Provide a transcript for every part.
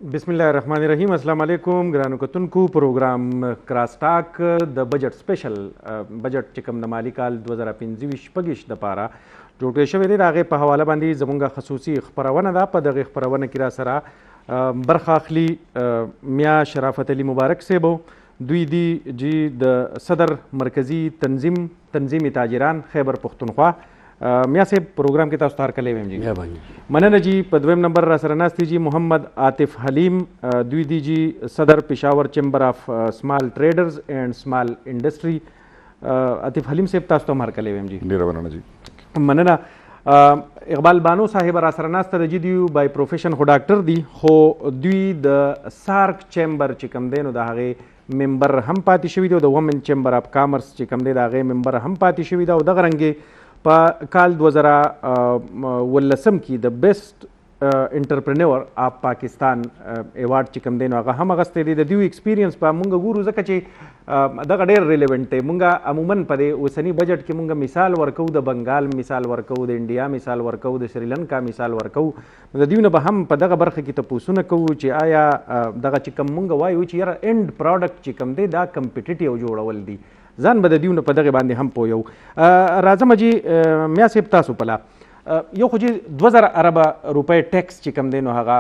बिस्मिल्लाहिर्रहमानिर्रहीम। अस्सलाम वालेकुम ګرانو کتونکو پروګرام کراس ټاک د بجټ سپیشل بجټ چې کوم د مالی کال 2025 د پاره جوړ کړی شوی دی د هغې په حواله باندې زموږ خصوصي خپرونه ده. په دغې خپرونه کې را سره برخه اخلي میا شرافت علي مبارک صاحب. دوی دی جی د صدر مرکزی تنظیم تاجران خیبر پختونخوا. میا صاحب پروګرام کې تاسو ته هرکلی ویم جی. مننه جی. په دویم نمبر را سره ناست جی محمد عاطف حلیم. دوی دی جی صدر پېښور چیمبر آف سمال ټریډرز اینڈ سمال انډسټري. عاطف حلیم صاحب تاسو ته هم هرکلی ویم جی. ډېره مننه جی. مننه. اقبال بانو صاحب را سره ناسته د جی دیو بای پروفیشن خو ډاکټر دی، خو دوی د سارک چیمبر چې کوم دی نو د هغې ممبر هم پاتې شوي دی او د ومن چیمبر آف کامرس چې کوم دی د هغې ممبر هم پاتې شوي دی. او دغه رنګې په کال 2019 کې د بیسټ انټرپرینور آف پاکستان ایوارډ چې کوم دی نو هغه هم اخیستی دی. د دوی ایکسپیرینس په مونږ ګورو ځکه چې دغه ډېر ریلیونټ دی. مونږ عموما په دې اوسني بجټ کې مونږ مثال ورکو د بنګال مثال ورکو، د انډیا مثال ورکو، د سریلنکا مثال ورکو. د دوی نه به هم په دغه برخه کې تپوسونه کوو چې آیا دغه چې کوم مونږ وایو چې یاره اینډ پروډکټ چې کوم دی دا کمپیټیټیو جوړول دي، ځان به د دیونه په دغې باندې هم پوه یو. راځم جی میا صاحب تاسو پله یو خو چې 2000 اربه روپۍ ټیکس چې کوم دی نو هغه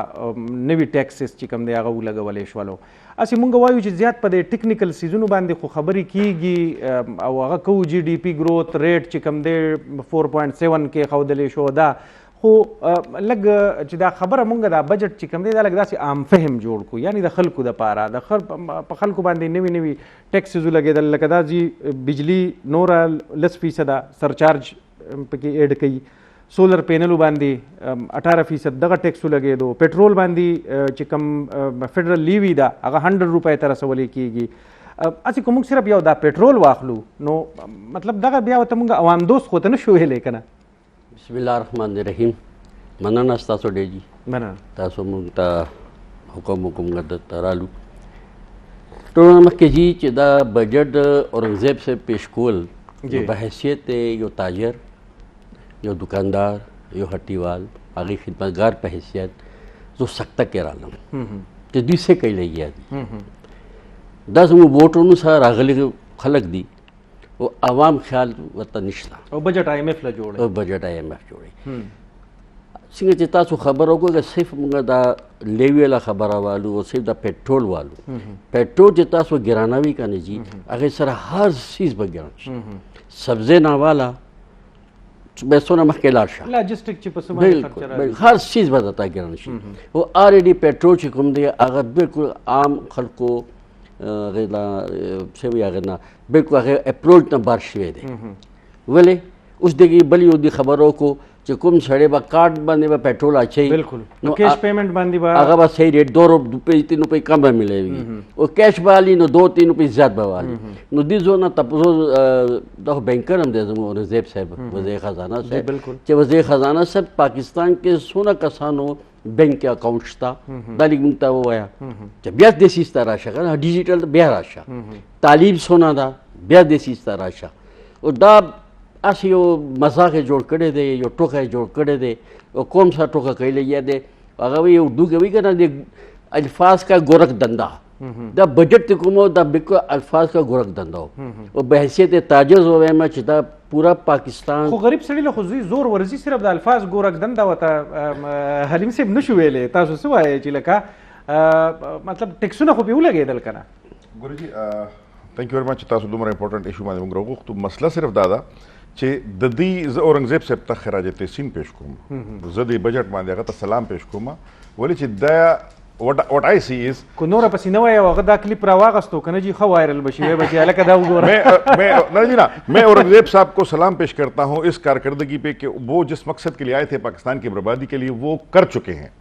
نوي ټیکسز چې کوم دی هغه ولګولی شولو. هسې مونږ وایو چې زیات په دې ټیکنیکل سیزونو باندې خو خبرې کیږي او هغه کوو جی ډي پي ګروت ریټ چې کوم دی 4.7 کې ښودلی شو. دا خو لږ چې دا خبره مونږ دا بجټ چې کوم دی دا لږ داسې عام فهم جوړ کړو، یعنې د خلکو دپاره په خلکو باندې نوي نوي ټیکسز ولګېدل، لکه دا جی بجلي نوره 10% سرچارج پکې ایډ کوي، سولر پینلو باندې 18% دغه ټیکس ولګېدو، پټرول باندې چې کوم فیډرل لیوي ده هغه 100 روپۍ ته رسولی کېږي. هسې که موږ صرف یو دا پټرول واخلو نو مطلب دغه بیا ورته موږ عوام دوست خو ته نه شو ویلی که نه. بسم الله الرحمن الرحیم. مننه ستاسو ډېر جي. مننه تاسو موږ ته حکم ته رالو. ټولو مخکې جي چې دا بجټ اورنګزیب صاحب پیش کول په حیثیت یو تاجر، یو دکاندار، یو هټیوال، هغې خدمتګار په حیثیت زه سکته کې رالم چې دوی څه کوي لګیا دي. دا زموږ ووټونو سره راغلي خلک دي او عوام خیال ورته نشته. او بجټ IMF له جوړوي. او بجټ IMF جوړوي. څنګه چې تاسو خبره وکړه که صرف موږ دا لیوی والا خبره والو او صرف دا پټرول والو، پټرول چې تاسو ګرانوي که نه جي هغې سره هر څیز به ګران شي. سبزی نه والا بیسونه مخکې لاړ شه، لاجسټک چې په څه باندې خرچه راځي هر څیز به درته ګران شي. او آلریډي پټرول چې کوم دی هغه بالکل عام خلکو هغې لا څه وایي هغې نه بالکل هغې اپروچ نه بار شوی دی. ولې اوس دغې بل یو دې خبره وکړو چې کوم سړی به کارډ باندې به پټرول اچوي، بالکل نو کیش پیمنٹ باندې به هغه به صحیح ریټ 2 روپۍ 3 روپۍ کم به ملوي، او کیش به والي نو 2-3 روپۍ زیات به والي. نو دې زو نه تپوس دغه بینکر هم دی زموږ اورنګزیب صاحب وزیر خزانه صاحب چې وزیر خزانه صاحب پاکستان کې څونه کسانو بینک کې اکاونټ شته دا لږ موږ ته ووایه چې بیا دې سیز ته راشه که نه ډیجیټل بیا راشه. تعلیم څونه ده بیا دې سیز ته راشه. او دا اسی یو مزاق یې جوړ کړی دی، یو ټوکه یې جوړ کړی دی. او کوم څه ټوکه کوي لګیا دی هغه وایي اردو کې وایي که نه د الفاظ کا گورک دنده. دا بجټ چې کوم دا بالکل الفاظ کا گورک دنده و. او په حیثیت تاجر زه وایم چې دا پورا پاکستان خو غریب سړي له خو زور ورځي صرف د الفاظ ګورک دنده ورته حلیم صاحب نه شو ویلی. تاسو څه وایئ چې لکه مطلب ټیکسونه خو پې ولګېدل که نه؟ ګورجي تھینک یو ویری مچ. تاسو دومره امپورټنټ ایشو باندې موږ راوغوښتو. مسله صرف دا ده چې د دې زه اورنګزیب صاحب ته خراج تحسین پیش کوم، زه د بجټ باندې هغه ته سلام پیش کوم. ولې چې دا what I see is کو نوره پسې نه وایي او هغه دا کلیپ راواغستو که نه جي ښه وایرل به شي وایي به چې هلکه دا وګوره. मैं औरंगजेब साहब को सलाम पेश करता हूँ इस कारकर्दगी पे कि वो जिस मकसद के लिए आए थे पाकिस्तान की बर्बादी के लिए वो कर चुके हैं,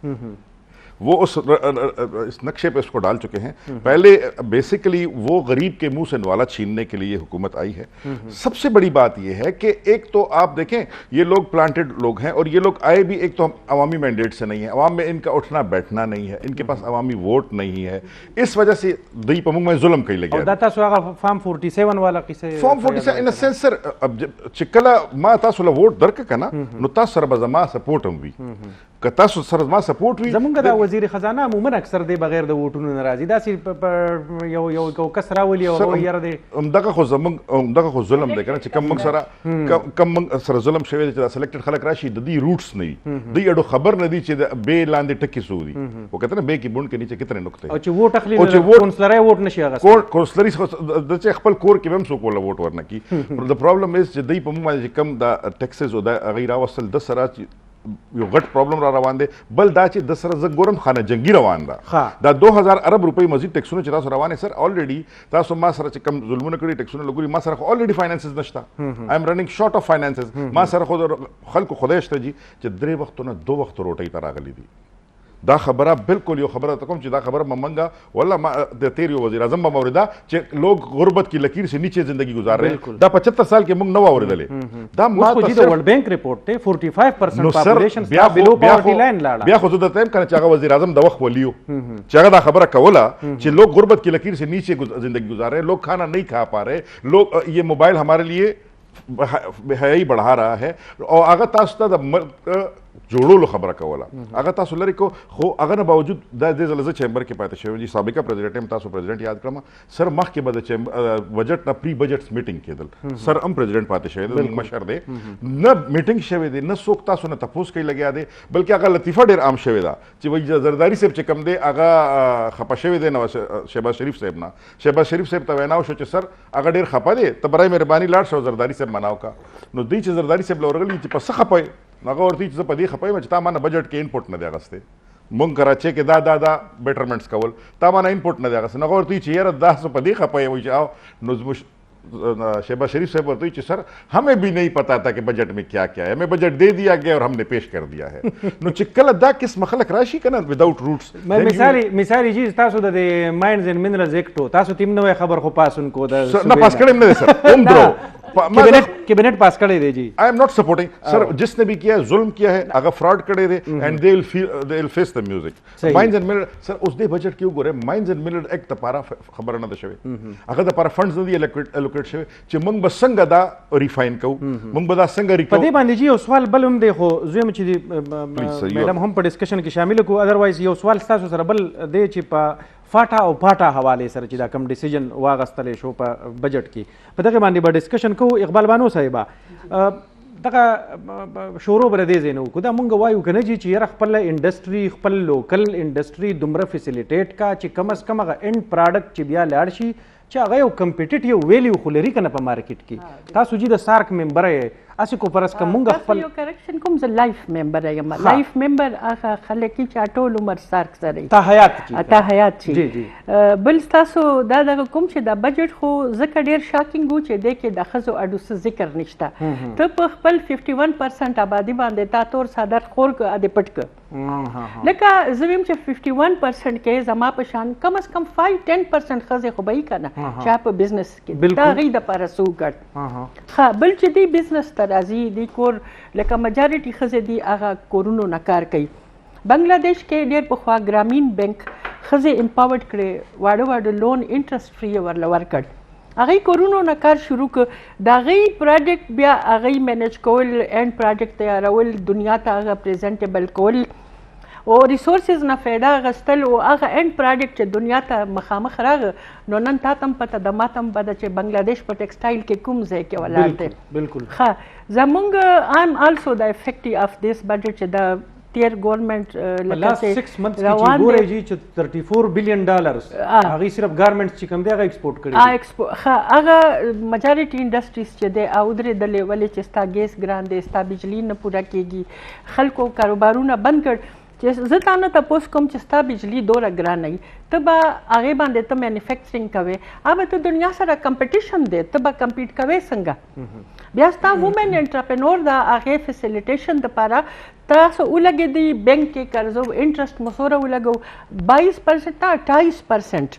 वो इस नक्शे पे इसको डाल चुके हैं. पहले बेसिकली वो गरीब के मुंह से नवाला छीनने के लिए हुकूमत आई है. सबसे बड़ी बात यह है कि एक तो आप देखें ये लोग प्लांटेड लोग हैं और ये लोग आए भी एक तो अवामी मैंडेट से नहीं है, अवाम में इनका उठना बैठना नहीं है, इनके पास अवामी वोट नहीं है. इस वजह से दही पमुंग में जुल्म कई लगे. फॉर्म 47 वाला किसे फॉर्म 47 इन सेंस सर अब चिकला मा तासुला वोट दरक कना नो तास सरबजमा सपोर्ट हम भी कता सर मा सपोर्ट हुई زمونږ دا وزیر خزانه عموما اکثر دی بغیر د ووټونو نه راځي داسې یو کس راولي او هغه یاره دی همدغه خو ظلم دی کنه چې کم موږ سره ظلم شوی دی چې دا سلیکټډ خلک راشي د دې روټس نه وي دوی اډو خبر نه دی چې د بې لاندې ټکي څو دي او کته نه بې کې بونډ کې نیچه کتره نقطه او چې ووټ اخلي کونسلرای ووټ نشي اغستلی کونسلري د چې خپل کور کې هم څوک ولا ووټ ورنکي د پرابلم از چې دوی په موږ باندې کم د ټیکسز او د هغې راوستل د سره یو غټ پرابلم را روان دی بل دا چې د سره زه ګورم خانه جنګي روان ده دا 2000 ارب روپۍ مزید ټیکسونه چې تاسو روان سر الریډي تاسو ما سره چې کم ظلمونه کړي ټیکسونه لګوري ما سره خو الریډي فاینانسز نشته آی ایم رننګ شارټ اف فاینانسز ما سره خو خلکو خدای شته جي چې 3 وختونه 2 وخت روټۍ ته راغلي دي دا خبره بالکل یو خبره ته کوم چې دا خبره ممنګه والله ما د تیر یو وزیر اعظم موریدا چې لوگ غربت کی لکیر سے نیچے زندگی گزار رہے ہیں دا 75 سال کې موږ نو اوریدلې دا ما ته د ورلد بانک ریپورت ته 45% پاپولیشن بلو پاورټی لاین لاړه بیا خو د تایم کنه چې هغه وزیر اعظم د وخت ولیو چې هغه دا خبره کوله چې لوگ غربت کی لکیر سے نیچے زندگی گزار رہے ہیں لوگ کھانا نہیں کھا پا رہے لوگ یہ موبائل ہمارے لیے بهایي بڑھا رہا ہے او هغه تاسو ته د جوړولو خبره کوله هغه تاسو لري کو خو هغه نه باوجود د دې زلزلې چیمبر کې پاتې شوی چې سابقه پریزیډنټ هم تاسو پریزیډنټ یاد کړم سر مخ کې بده چیمبر بجټ نه پری بجټس میټینګ کېدل سر هم پریزیډنټ پاتې شوی دی مشر دی نه میټینګ شوی دی نه څوک تاسو نه تپوس کوي لګیا دی بلکې هغه لطیفه ډیر عام شوی دا چې وایي زرداری صاحب چې کم دی هغه خپه شوی دی نو شهباز شریف صاحب نه شهباز شریف صاحب ته ویناو شو چې سر هغه ډیر خپه دی ته برای مهرباني لاړ شو زرداری صاحب مناو کا نو دوی چې زرداری صاحب لورغلی چې په څه خپه هغه ورته چې په دې خپه چې تا مانه بجټ کې انپوټ نه دی اغسته مونږ کراچۍ کې دا بیټرمنټس کول تا مانه انپوټ نه دی اغسته هغه ورته چې یاره دا څه په دې خپه وي چې او نو शहबाज शरीफ साहब बोलते हैं सर हमें भी नहीं पता था कि बजट में क्या क्या है हमें बजट दे दिया गया और हमने पेश कर दिया है नो चिक्कल दा किस मखलक राशि कना विदाउट रूट्स मैं मिसाली चीज तासो the minds and minerals act तासो तिम नवे खबर खो पास उनको द ना पास करे ने सर तुम दो कैबिनेट पास करे दे जी I am not supporting sir जिसने भी किया है जुल्म किया है अगर फ्रॉड करे दे and they will face the music mines and mineral sir उस दे बजट क्यों गोरे माइंड्स एंड मिनरल एक्ट तपारा खबर न दशवे अगर तपारा फंड्स न दी एलोकेट शवे چې موږ به څنګه دا ریفاین کوو موږ به دا څنګه ریکو په دې باندې چې یو سوال بل هم دی خو زویم چې میډم هم په ډسکشن کې شامل کو اذروایز یو سوال تاسو سره بل دی چې په فاټا او پاټا حواله سره چې دا کم ډیسیژن واغستل شو په بجټ کې په دغه باندې به ډسکشن کوو اقبال بانو صاحب دغه شورو بر دې زینو کو دا مونږ وایو کنه چې یره خپل انډستری خپل لوکل انډستری دومره فیسیلیټیټ کا چې کم از کم هغه انډ پروډکټ چې بیا لاړ شي چې هغه یو کمپیټیټیو ویلیو خو لري کنه په مارکیټ کې تاسو چې د سارک ممبر یې اسی کو پرس کومه خپل یو کریکشن کوم ز لایف ممبر یم لایف ممبر هغه خلک چې ټول عمر سارک سره تا حیات جی جی بل تاسو دا کوم چې دا بجټ خو زکه ډیر شاکینګ و چې د کې د خزو اډو ذکر نشته ته په خپل 51% آبادی باندې تا تور ساده خور کو اد پټک لکه زویم چې 51% کې زما په شان کم از کم 5-10% خزه خو به کنه چې په بزنس کې دا غي د پرسو ګټ ها بل چې دی بزنس ترازی دی کور لکه میجارټي خزه دی هغه کورونو نکار کوي بنگلاديش کې ډېر په خوا ګرامین بانک خزه امپاورډ کړي واړه لون انټرست فری ورلور کړ هغه کورونو نکار شروع ک دا غي پروجیکټ بیا هغه مینج کول اینڈ پروجیکټ تیارول دنیا ته هغه پریزنټیبل کول او ریسورسز نه فایده غستل او هغه اینڈ پروجیکټ چې دنیا ته مخامخ راغ نو نن تاسو پته د ماتم بد چې بنگلاديش په ټیکسټایل کې کوم ځای کې ولاړ دی بالکل ها زمونږ ام آلسو د افیکټیو اف دیس بجټ چې د تیر گورنمنٹ لکه 6 months کې ګورې جی چې $34 billion هغه صرف ګارمنټس چې کوم دی هغه ایکسپورټ کړي ها هغه میجارټي انډستریز چې دی او درې د لیول چې ستا ګیس ګران دی ستا بجلی نه پوره کیږي خلکو کاروبارونه بند کړ چې زه تا نه تپوس کوم چې ستا بجلی دوره ګرانه وي ته به هغې باندې ته مینوفیکچرینګ کوې هغه ته دنیا سره کمپټیشن دی ته به کمپیټ کوې څنګه بیا ستا وومن انټرپرینور د هغې فیسیلیټیشن دپاره تاسو ولګې دی بینک کې قرضو انټرسټ مو سوره ولګو 22% تا 28%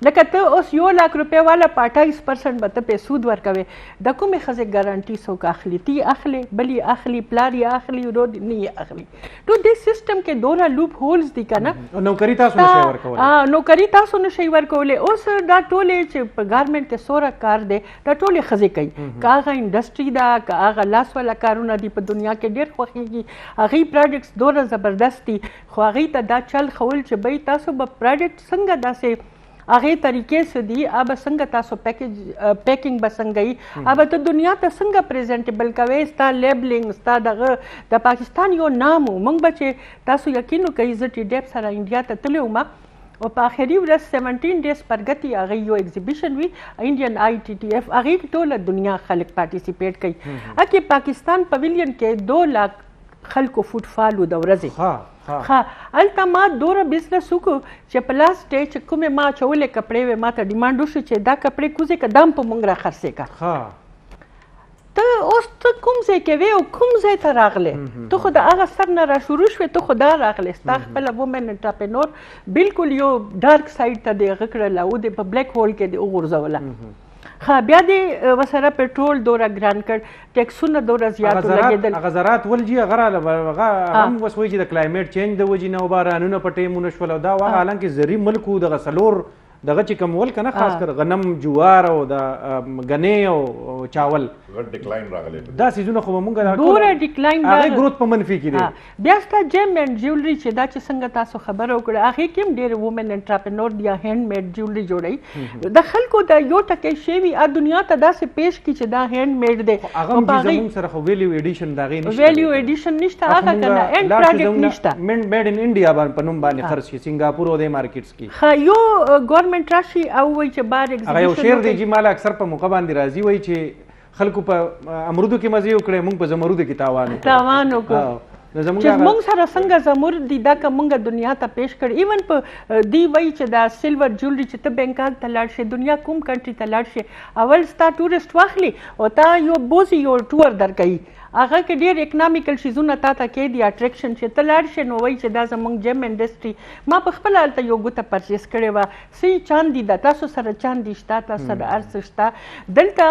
لکه ته اوس 1 लाख روپۍ والا په 28% به ته پې سود ورکوې د کومې ښځې ګارانټي څوک اخلي؟ تی اخلي، بل یې اخلي، پلار یې اخلي، ورور نه یې اخلي. نو دې سیسټم کې دونه لوپ هولز دي که نه، نوکري تاسو نشئ ورکولی. نوکري تاسو نشئ ورکولی. اوس دا ټولې چې په ګارمنټ کې څومره کار دی دا ټولې ښځې کوي، که هغه انډسټري ده که هغه لاس والا کارونه دي. په دنیا کې ډېر خوښېږي هغوی پروډکټس دومره زبردست دي، خو هغوی ته دا چل ښول چې بی تاسو به پروډکټ څنګه داسې هغې طریقې څه دي، به څنګه تاسو پیکینګ به څنګه وي، به ته دنیا ته څنګه پریزنټیبل کوئ، ستا لیبلینګ ستا دغه د پاکستان یو نام و. موږ به چې تاسو یقین وکئ زه ټي ډیپ سره انډیا ته تللی وم او په آخري ورځ 17 ډیز پرګتي هغې یو ایگزیبیشن وي انډین ITTF، هغې کې ټوله دنیا خلک پارټیسیپیټ کوي. هکې پاکستان پویلین کې 2 लाख خلکو فوټفال و د ورځې. هلته ما دومره بزنس وکړو چې په لاس ډے چې کومې ما اچولې کپړې وې ما ته ډیمانډ وشو چې دا کپړې کوزې که دا هم په موږ راخرڅې که. ته اوس ته کوم ځای کې وې او کوم ځای ته راغلې؟ ته خو د هغه سر نه را شروع شوې، ته خو دا راغلې ستا خپله وومن انټرپرینور بلکل یو ډارک سایډ ته دې هغه کړله او دې په بلیک هول کې دې وغورځوله. بیا دې ورسره پټرول دوره ګران کړ، ټیکسونه دوره زیات ولګېدل. هغه زراعت ولجي هغه هم اوس وایي چې د کلایمیټ چینج د وجې نه او بارانونه په ټیمونه شول او دا واقع حالانکې زرعي ملک و دغه څلور دغه چې کوم ول کنه خاص کر غنم، جوار او د غنې او چاول غټ ډیکلاین راغلی. دا سیزونه خو مونږ دوره ډیکلاین هغه گروث په منفي کې دی. بیا ستا جیم اینډ جیولري چې دا چې څنګه تاسو خبره وکړه هغې کې هم ډېر وومن انټرپرینور دي هینډ میډ جیولري جوړوي. د خلکو د یو ټکی شی وي دنیا ته داسې پیش کړي چې دا هینډ میډ دی. هغه هم زموږ سره خو ویلیو ایډیشن د هغې نشته، ویلیو ایډیشن نشته، هغه که نه اینډ پروډکټ نشته. میډ ان انډیا په نوم باندې خرڅ شي سنګاپور او د مارکیټس کې. ښه یو ګورنمنټ راشي او وایي چې بار هغه یو شعر دی چې مال اکثر په موقع باندې راځي وایي چې خلکو په امرودو کې مزې وکړې موږ په زمرودو کې تاوان وکړو. چې موږ سره څنګه زمرد دي دا که موږ دنیا ته پیش کړ. ایون په دی وایي چې دا سلور جولري چې ته بینکاک ته لاړ شې، دنیا کوم کنټري ته لاړ شې، اول ستا ټورسټ واخلي او تا یو بوزي یو ټور درکوي، هغه کې ډېر اکنامیکل شیزونه تا ته کې دي اټریکشن چې ته لاړ شې نو وایي چې دا زموږ جیم انډسټري. ما په خپله هلته یو ګوته پرچیز کړې وه، سی چاندي ده، تاسو سره چاندي شته، تاسو سره هر څه شته. دلته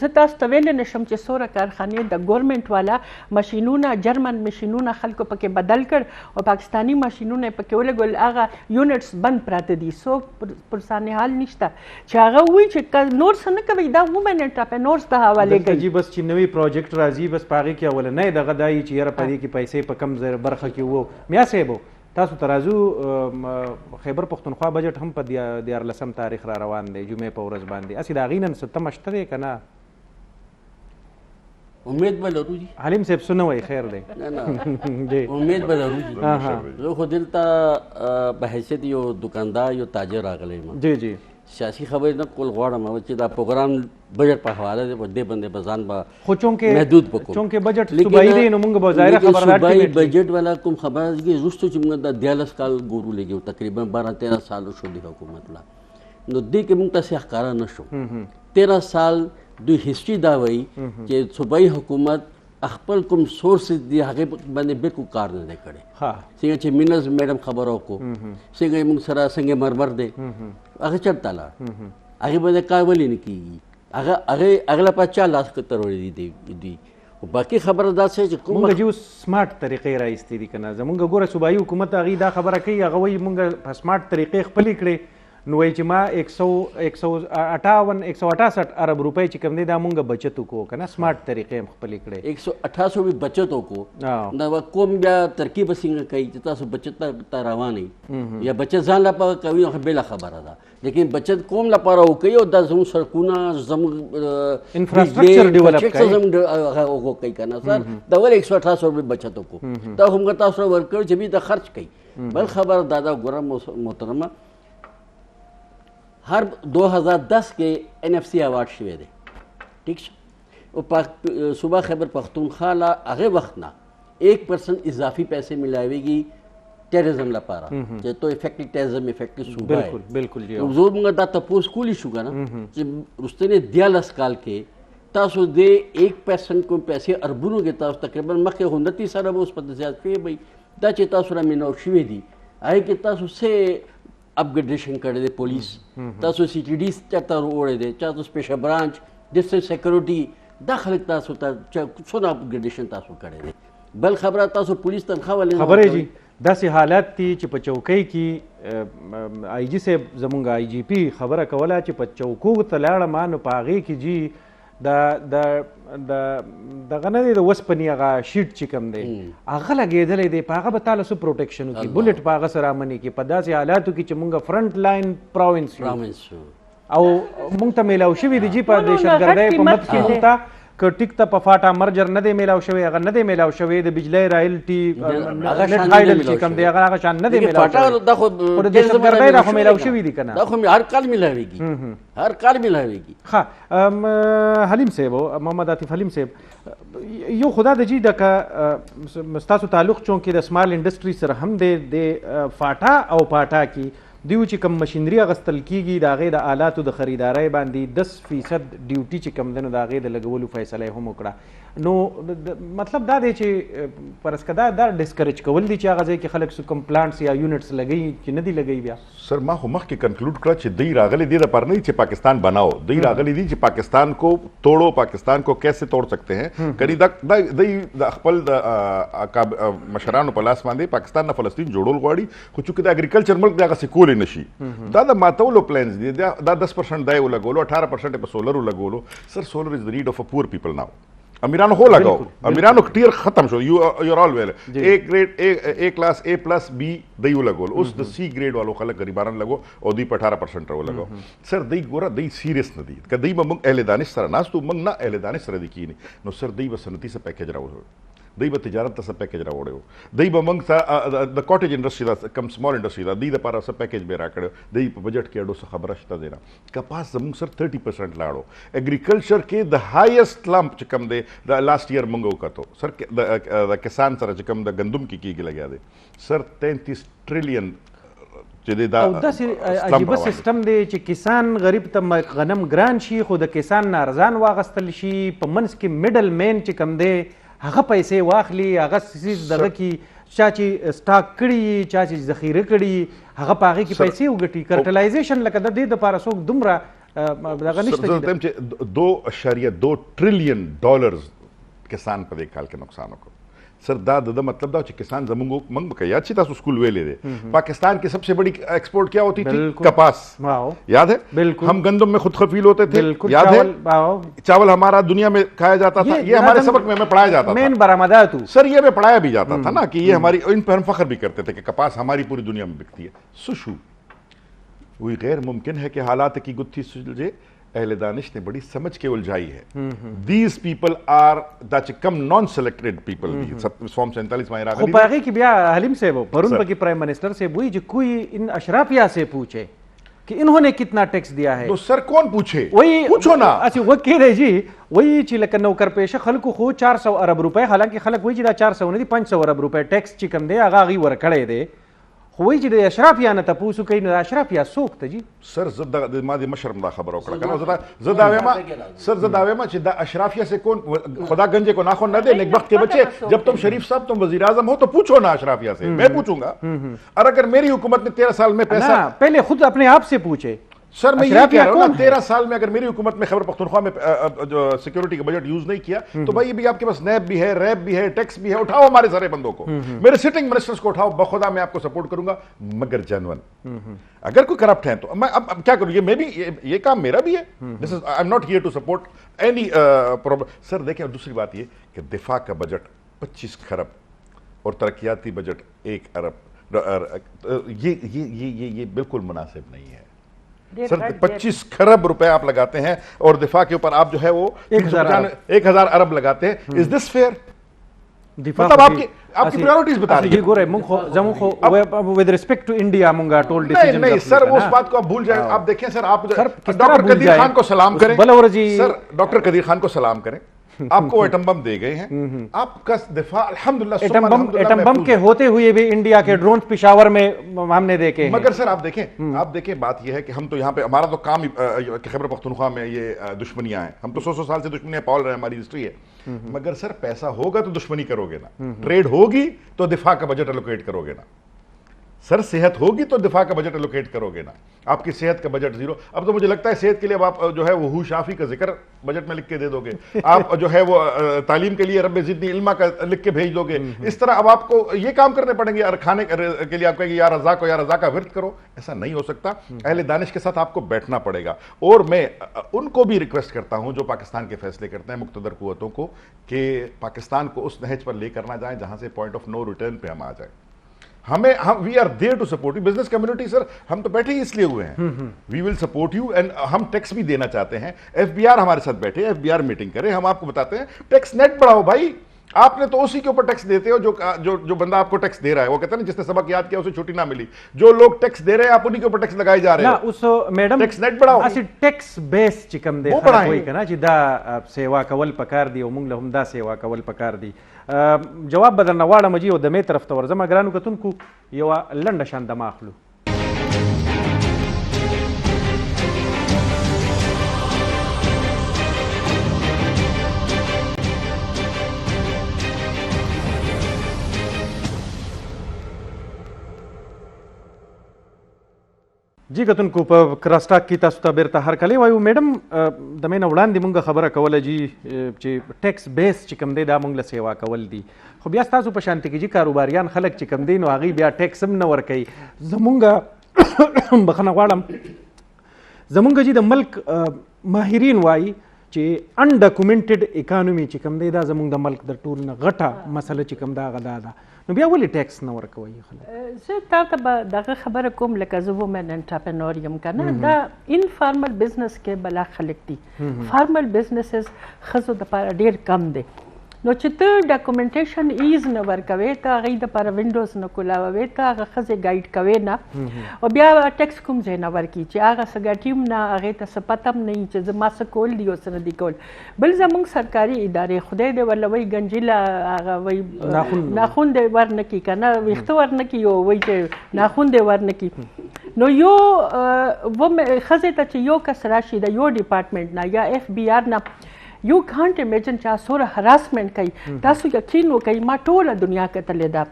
زه تاسو ته ویلی نه شم چې څومره کارخانې د ګورنمنټ والا ماشینونه جرمن ماشینونه خلکو پکې بدل کړ او پاکستاني ماشینونه یې پکې ولګول، هغه یونټس بند پراته دي، څوک پرسانې حال نشته چې هغه وایي چې نور څه نه کوي، دا وومن انټرپرینورز ته حوالې کوي. بس چې نوی پروجیکټ راځي بس هغې کې اولنی دغه دا یي چې یاره په دې کې پیسې په کم برخه کې وو. میا صاحب تاسو ته راځو، خیبر پښتونخوا بجټ هم په 14 تاریخ را روان دی جمعې په ورځ باندې. هسې د هغې نن څه تمه شته دی که نه؟ امید به لرو جی. حلیم صاحب څه نه وایي خیر دی؟ امید به لرو جی. زه خو دلته په حیثیت یو دکاندار یو تاجر راغلی یم. جی جی سیاسي خبرې نه کول غواړم چې دا پروګرام بجټ په حواله دی په دې باندې به ځان به خو محدود وکړو. چونکې بجټ صوبایي دی نو موږ به ظاهره خبردار صوبایي بجټ والا کوم خبره دی وروسته چې موږ د 14 کال ګورو لګیو تقریبا 12-13 سال شو دی حکومت لا، نو دې کې موږ ته ښکارا نشو. 13 سال دوی هیستوري دا وایي چې صوبایي حکومت خپل کوم سورس دی هغه باندې بالکل کار نه کړي. څنګه چې مینز میډم خبرو کو څنګه موږ سره څنګه مرمر دی هغه چرته لا هغه باندې کار ولې نه کیږي، هغه په 4 لاکھ تروري دي او باقي خبره دا چې کوم موږ جو سمارټ طریقې راایستې دي کنه زمونږ ګوره صوبایي حکومت هغه دا خبره کوي، هغه وایي موږ په سمارټ طریقې خپلې کړې نو وایي چې ما 168 ارب روپۍ چې کوم دی دا مونږ بچت وکړو که نه سمارټ طریقې هم خپلې کړې 168 به بچت وکړو. دا کوم بیا ترکیب څنګه کوي چې تاسو بچت ته روان یې یا بچت ځان لپاره کوي نو بله خبره ده، لیکن بچت کوم لپاره وکړي او دا زموږ سړکونه زموږ انفراسټرکچر ډیولپ کوي هغه کوي که نه سر دا ولې 168 روپۍ بچت وکړو دا هم تاسو ورکړ چې به د خرچ کوي. بل خبر دا ګوره محترمه हर 2010 के NFC अवार्ड شوی دی ٹھیک شو او صوبہ خیبر پختونخوا لا هغه وخت نه 1% اضافي پیسې ملاويږي ټیرریزم لپاره چې تو افیکټیو ټیرریزم افیکټیو صوبہ بالکل بالکل جی زه موږ دا تاسو کولی شو کنه چې رستنه 14 کال کې تاسو دې 1% کوم پیسې اربونو کې تاسو تقریبا مخکې 29 ارب اوس په زیات شوی وي دا چې تاسو را مینو شوی دي هغه کې تاسو سه अपग्रेडेशन करे दे पुलिस तासो सीटीडी चरता ओड़े दे चाहे तो स्पेशल ब्रांच डिस्ट्रिक्ट सिक्योरिटी दाखिल तासो ता सोना अपग्रेडेशन तासो करे दे बल खबर तासो पुलिस तनख्वाह वाले खबरे जी दاسې حالات دي چې په چوکۍ کې آی جی صاحب زمونږ آی جی پی خبره کوله چې په چوکو ته لاړم نو په هغې کې جی دغه نه دی د وسپنې هغه شیټ چې کوم دی هغه لګېدلی دی په هغه به تاله څه پروټیکشن وکړي بولټ په هغه سره امنې کړي په داسې حالاتو کې چې مونږ فرنټ لاین پراونس یو او مونږ ته میلاو شوي دي جی په دهشتګردۍ په مد کې مونږ ته که ټیک ته په فاټا مرجر نه دی میلاو شوی هغه نه دی میلاو شوی د بجلی رایلټي نت هایډل چې کوم دی هغه شان نه دی میلاو شوی دا خو د دهشتګردۍ دا خو میلاو شوي دي که نه دا خو هر کال میلاویږي هر کال میلاویږي ښه حلیم صاحب محمد عاطف حلیم صاحب یو خدا د جی د ستاسو تعلق چونکې د سمال انډسټري سره هم دی د فاټا او پاټا کې دیو چې کم مشینری اغستل کیږي د هغې د آلاتو د خریدارۍ باندې 10% ډیوټي چې کم دی نو د هغې د لګولو فیصله یې هم وکړه نو مطلب دا دی چې فرض که دا ډسکریج کول دي چې هغه ځای کې خلک کوم پلانټس یا یونټس لګوي چې نه دي لګوي بیا سر ما خو مخکې کنکلوډ کړه چې دوی راغلي دې لپاره نه چې پاکستان بناو دوی راغلي دي چې پاکستان کو توڑو پاکستان کو کیسے توڑ سکتے ہیں کړي دوی د خپل د مشرانو په لاس باندې پاکستان نه فلسطین جوړول غواړي خو چونکې د اګریکلچر ملک دغه سکول نشي دا د ماتولو پلانز دي دا 10% دای ولګولو 18% په سولر ولګولو سر سولر از د نیډ اف ا پور پیپل ناو امیرانو هو لگاو امیرانو ټیر ختم شو یو آل ویل اے گریڈ اے کلاس اے پلس بی دیو لګول اوس د سی گریډ والو خلک غریبانو لګو او دوی په 18% راو لګاو سر دوی ګوره دوی سیریس نه دي که دوی به موږ اهل دانش سره ناستو موږ نه اهل دانش سره دي کینی نو سر دوی به صنعتي څه پیکیج راوړو دوی به تجارت ته څه پیکیج راوړو دوی به موږ ته د کاټیج انډسټري دا کم سمال انډسټري دا دوی لپاره څه پیکیج به راکړو دوی په بجټ کې اډو څه خبره شته دی نه کپاس زموږ سر 30% لاړو اګریکلچر کې د هایست لمپ چې کم دی د لاست ایئر موږ وکړو سر د کسان سره چې کم د گندم کې کېږي لګیا دی سر 33 ټریلیون او داسې عجیبه سیستم دی چې کسان غریب ته غنم ګران شي خو د کسان نه ارزان واغستل شي په منځ کې میډل مین چې کم دی هغه پیسې واخلي هغه سیز دغه کې چا چې سټاک کړي چا چې ذخیره کړي هغه په هغې کې پیسې وګټي کرټلایزیشن لکه د دې دپاره څوک دومره دغه نشته چې 2.2 ټریلیون ډالرز کسان په دې کال کې نقصان وکړو سر دا مطلب دا چې کسان زمونږ منگ یاد چی تاسو اسکول ویلے دے پاکستان کی سب سے بڑی ایکسپورٹ کیا ہوتی تھی کپاس یاد ہے ہم گندم میں خود خفیل ہوتے تھے یاد ہے چاول ہمارا دنیا میں کھایا جاتا تھا یہ ہمارے سبق میں پڑھایا جاتا تھا سر یہ میں پڑھایا بھی جاتا تھا نا کہ یہ ہماری ان پر ہم فخر بھی کرتے تھے کہ کپاس ہماری پوری دنیا میں بکتی ہے سشو وہی غیر ممکن ہے کہ حالات کی گتھی سلجھے اہل دانش نے بڑی سمجھ کے الجھائی ہے دیز پیپل آر دا چې کم نان سلیکٹڈ پیپل دی فارم 47 میں راغلی خو پاغي کې بیا حلیم صاحب پرون پکې پرائم منسٹر سے وہی جو کوئی ان اشرافیہ سے پوچھے کہ انہوں نے کتنا ٹیکس دیا ہے تو سر کون پوچھے وہی پوچھو نا اسی وہ کہہ رہے جی وہی چې لکه نوکر پیشه خلکو خو 400 ارب روپے حالانکہ خلک وہی چې دا 400 نه دي 500 ارب روپے ټیکس چې کم دی هغه غي ورکړی دی خو وایي چې د اشرافیه نه تپوس کوي نو د اشرافیه څوک ته جی سر زه د ما د مشرم دا خبره وکړه کنه زه دا وایم سر زه دا وایم چې د اشرافیه سے کون خدا گنجے کو ناخن نہ دے نیک وقت کے بچے جب تم شریف صاحب تم وزیر اعظم ہو تو پوچھو نا اشرافیہ سے میں پوچھوں گا اور اگر میری حکومت نے 13 سال میں پیسہ پہلے خود اپنے آپ سے پوچھے سر میں یہ کہہ رہا ہوں نا 13 سال میں اگر میری حکومت میں خیبر پختونخوا میں جو سیکورٹی کا بجٹ یوز نہیں کیا تو بھائی بھی آپ کے پاس نیب بھی ہے ریب بھی ہے ٹیکس بھی ہے اٹھاؤ ہمارے سارے بندوں کو میرے سٹنگ منسٹرز کو اٹھاؤ بخدا میں آپ کو سپورٹ کروں گا مگر جنون اگر کوئی کرپٹ ہے تو میں اب کیا کروں یہ کام میرا بھی ہے آئی ایم ناٹ ہیئر ٹو سپورٹ اینی پرابلم سر دیکھیں دوسری بات یہ کہ دفاع کا بجٹ 25 خرب اور ترقیاتی بجٹ 1 ارب یہ بالکل مناسب نہیں ہے سر 25 خرب روپے آپ لگاتے ہیں اور دفاع کے اوپر آپ جو ہے وہ 1000 ارب لگاتے ہیں از دس فیئر مطلب آپ کی پرائورٹیز بتا رہی ود ریسپیکٹ ٹو انڈیا مونگا ٹول ڈیسیژن نہیں سر اس بات کو آپ بھول جائیں آپ دیکھیں سر آپ ڈاکٹر قدیر خان کو سلام کریں سر ڈاکٹر قدیر خان کو سلام کریں آپ کو ایٹم بم دے گئے ہیں آپ کا دفاع الحمدللہ ایٹم بم کے ہوتے ہوئے بھی انڈیا کے ڈرون پشاور میں ہم نے دیکھے مگر سر آپ دیکھیں بات یہ ہے کہ ہم تو یہاں پہ ہمارا تو کام خیبر پختونخوا میں یہ دشمنیاں ہیں ہم تو 100 سال سے دشمنیاں پال رہے ہیں ہماری ہسٹری ہے مگر سر پیسہ ہوگا تو دشمنی کرو گے نا ٹریڈ ہوگی تو دفاع کا بجٹ الوکیٹ کرو گے نا सर सेहत होगी तो दिफा का बजट एलोकेट करोगे ना, आपकी सेहत का बजट जीरो। अब तो मुझे लगता है सेहत के लिए अब आप जो है वो हू शाफी का जिक्र बजट में लिख के दे दोगे, आप जो है वो तालीम के लिए रब्बे ज़िदनी इल्मा का लिख के भेज दोगे। इस तरह अब आपको ये काम करने पड़ेंगे, और खाने के लिए आप कहेंगे या रज़ा को या रज़ा का विर्द करो, ऐसा नहीं हो सकता। अहले दानिश के साथ आपको बैठना पड़ेगा। और मैं उनको भी रिक्वेस्ट करता हूं जो पाकिस्तान के फैसले करते हैं, मुक़्तदर कुव्वतों को, कि पाकिस्तान को उस नहज पर लेकर ना जाएं जहां से पॉइंट ऑफ नो रिटर्न पे हम आ जाए। हम we are there to support you business community. Sir हम तो बैठे ही इसलिए हुए हैं, we will support you, and हम टैक्स भी देना चाहते हैं। एफबीआर हमारे साथ बैठे, एफबीआर मीटिंग करे, हम आपको बताते हैं टैक्स नेट बढ़ाओ भाई। आपने तो उसी के ऊपर टैक्स देते हो जो बंदा आपको टैक्स दे रहा है। वो कहता है ना जिसने सबक याद किया उसे छुट्टी ना मिली, जो लोग टैक्स दे रहे हैं आप उन्हीं के ऊपर टैक्स लगाए जा रहे ना हैं। उस मैडम टैक्स नेट बढ़ाओ, असि टैक्स बेस چې کوم دی वो خلک बढ़ाएं। وایي کنه چې دا سیوا کول پکار دی او موږ له هم دا سیوا کول پکار دی. جواب بدل نه غواړم چې یو د مې طرف ته ورځم. ګرانو کتونکو یوه لنډه شان دمه اخلو. جی کتونکو په کراسټاک کې تاسو ته بیرته هرکلی وایو. میډم د مې نه وړاندې مونږ خبره کوله جی چې ټیکس بیس چې کوم دی دا مونږ له سیوا کول دي، خو بیا ستاسو په شانتې کې جی کاروباریان خلک چې کوم دی نو هغوی بیا ټیکس هم نه ورکوي. زمونږ بخښنه غواړم، زمونږ جی د ملک ماهرین وایي چې انډاکومنټډ اکانومي چې کوم دی دا زمونږ د ملک د ټول نه غټه مسله چې کوم دا هغه دا ده، نو بیا ولې ټیکس نه ورکوي خلک؟ زه تا ته به دغه خبره کوم لکه زه وومن انټرپرنور یم که نه، دا انفارمل بزنس کې بلا خلک دي. فارمل بزنسز ښځو دپاره ډېر کم دی. نو چې ته ډاکومنټیشن ایز نه ورکوې، ته هغوی دپاره وینډوز نه کولاوې، ته هغه ښځې ګایډ کوې نه، او بیا ټیکس کوم ځای نه ورکړي چې هغه څه ګټي هم نه، هغې ته څه پته هم نه وي چې زما څه کول دي او څه نه دي کول. بل زموږ سرکاري ادارې خدای دې ورله وایي ګنجیله هغه وایي ناخون دې ور نه کړي که نه، ویښته ور نه کړي او وایي چې ناخون دې ور نه کړي. نو یو ښځې ته چې یو کس راشي د یو ډپارټمنټ نه یا اف بی آر نه، یو کانټ امیجن چې څومره هراسمنټ کوي. تاسو یقین وکړئ ما ټوله دنیا کتلې ده،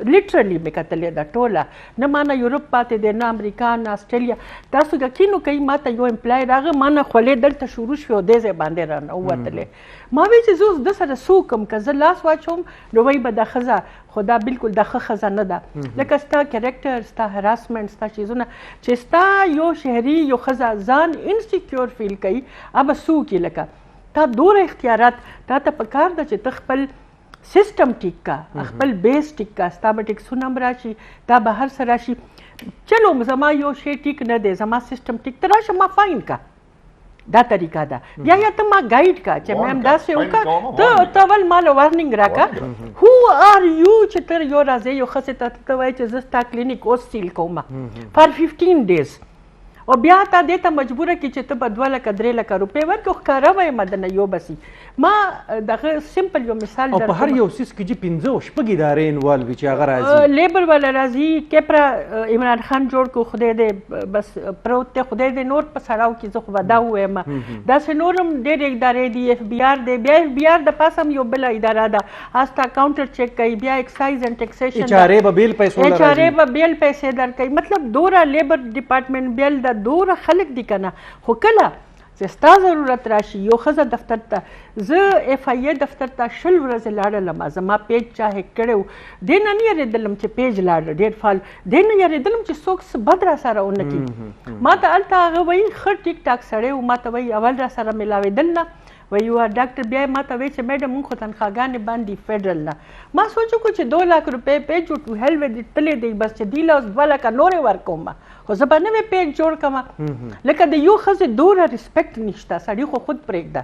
لیټرلی مې کتلې ده ټوله، نه ما نه یورپ پاتې دی نه امریکا نه استرالیا. تاسو یقین وکړئ ما ته یو امپلای راغی، ما نه خولې دلته شروع شوې او دې ځای باندې رانه ووتلې. ما وایي چې زه اوس ده سره څه وکړم، که زه لاس واچوم نو وایي به دا ښځه، خو دا بلکل دا ښه ښځه نه ده. لکه ستا کریکټر، ستا هراسمنټ، ستا چیزونه چې ستا یو شهري یو ښځه ځان انسیکیور فیل کوي، هغه به څه وکړي؟ لکه تا دوره اختیارات، تا ته پکار ده چې ته خپل سیسټم ټیک کا، خپل بیس ټیک کا. ستا به ټیکسونه هم راشي، تا به هر څه راشي. چلو زما یو شی ټیک نه دی، زما سیسټم ټیک، ته راشه ما فاین کا، دا طریقه ده. بیا یا ته ما ګایډ کا چې میم داسې وکړه، ته اول ماله وارننګ راکړه. هو آر یو چې ته یو راځې یو ښځې ته ته وایې چې زه ستا کلینیک اوس سیل کوم فار 15 days، او بیا تا دې ته مجبوره کړي چې ته به 2 لکه 3 لکه روپۍ ورکړې، خو ښکاره وایمه د نه یو بسي. ما دغه سمپل یو مثال او په هر یو څیز کې جی 15 او 6 ادارې انوالو وي چې هغه راځي. لیبر والا راځي، کیپرا عمران خان جوړ کړو، خدای دې بس پروت دی، خدای دې نور په سړاو کې زه خو به دا ووایم. داسې نور هم ډېرې ادارې دي، اف بی آر دی، بیا اف بی آر د پاسه هم یو بله اداره ده، هستا کاونټر چیک کوي، بیا ایکسایز اینډ ټیکسیشن، اچارې به بیل پیسو لري، اچارې به بیل پیسې درکوي. مطلب دوره لیبر ډپارټمنټ بیل ده، دوره خلک دي که نه. خو کله چې ستا ضرورت راشي یو ښځه دفتر ته، زه اف آی ای دفتر ته 20 ورځې لاړلم، زما پیج چا هیک کړی و، دې نه نه یارېدلم چې پیج لاړ ډېر فال، دې نه یارېدلم چې څوک څه بد را سره ونه کړي. ما ته هلته هغه وایي ښه ټیک ټاک سړی و، ما ته وایي اول را سره میلاوېدل نه، وایي ډاکټر بیا ما ته وایي چې میډم موږ خو تنخواګانې باندې فیډرل نه. ما سوچ وکړو چې 2 لک روپۍ پیج ټو هیل وې تللی دی، بس چې دی له اوس 2 لکه نورې ورکوم، خو زه به نوی پیج جوړ کړم. لکه د یو ښځې دوره ریسپیکټ نشته، سړي خو خود پرېږده.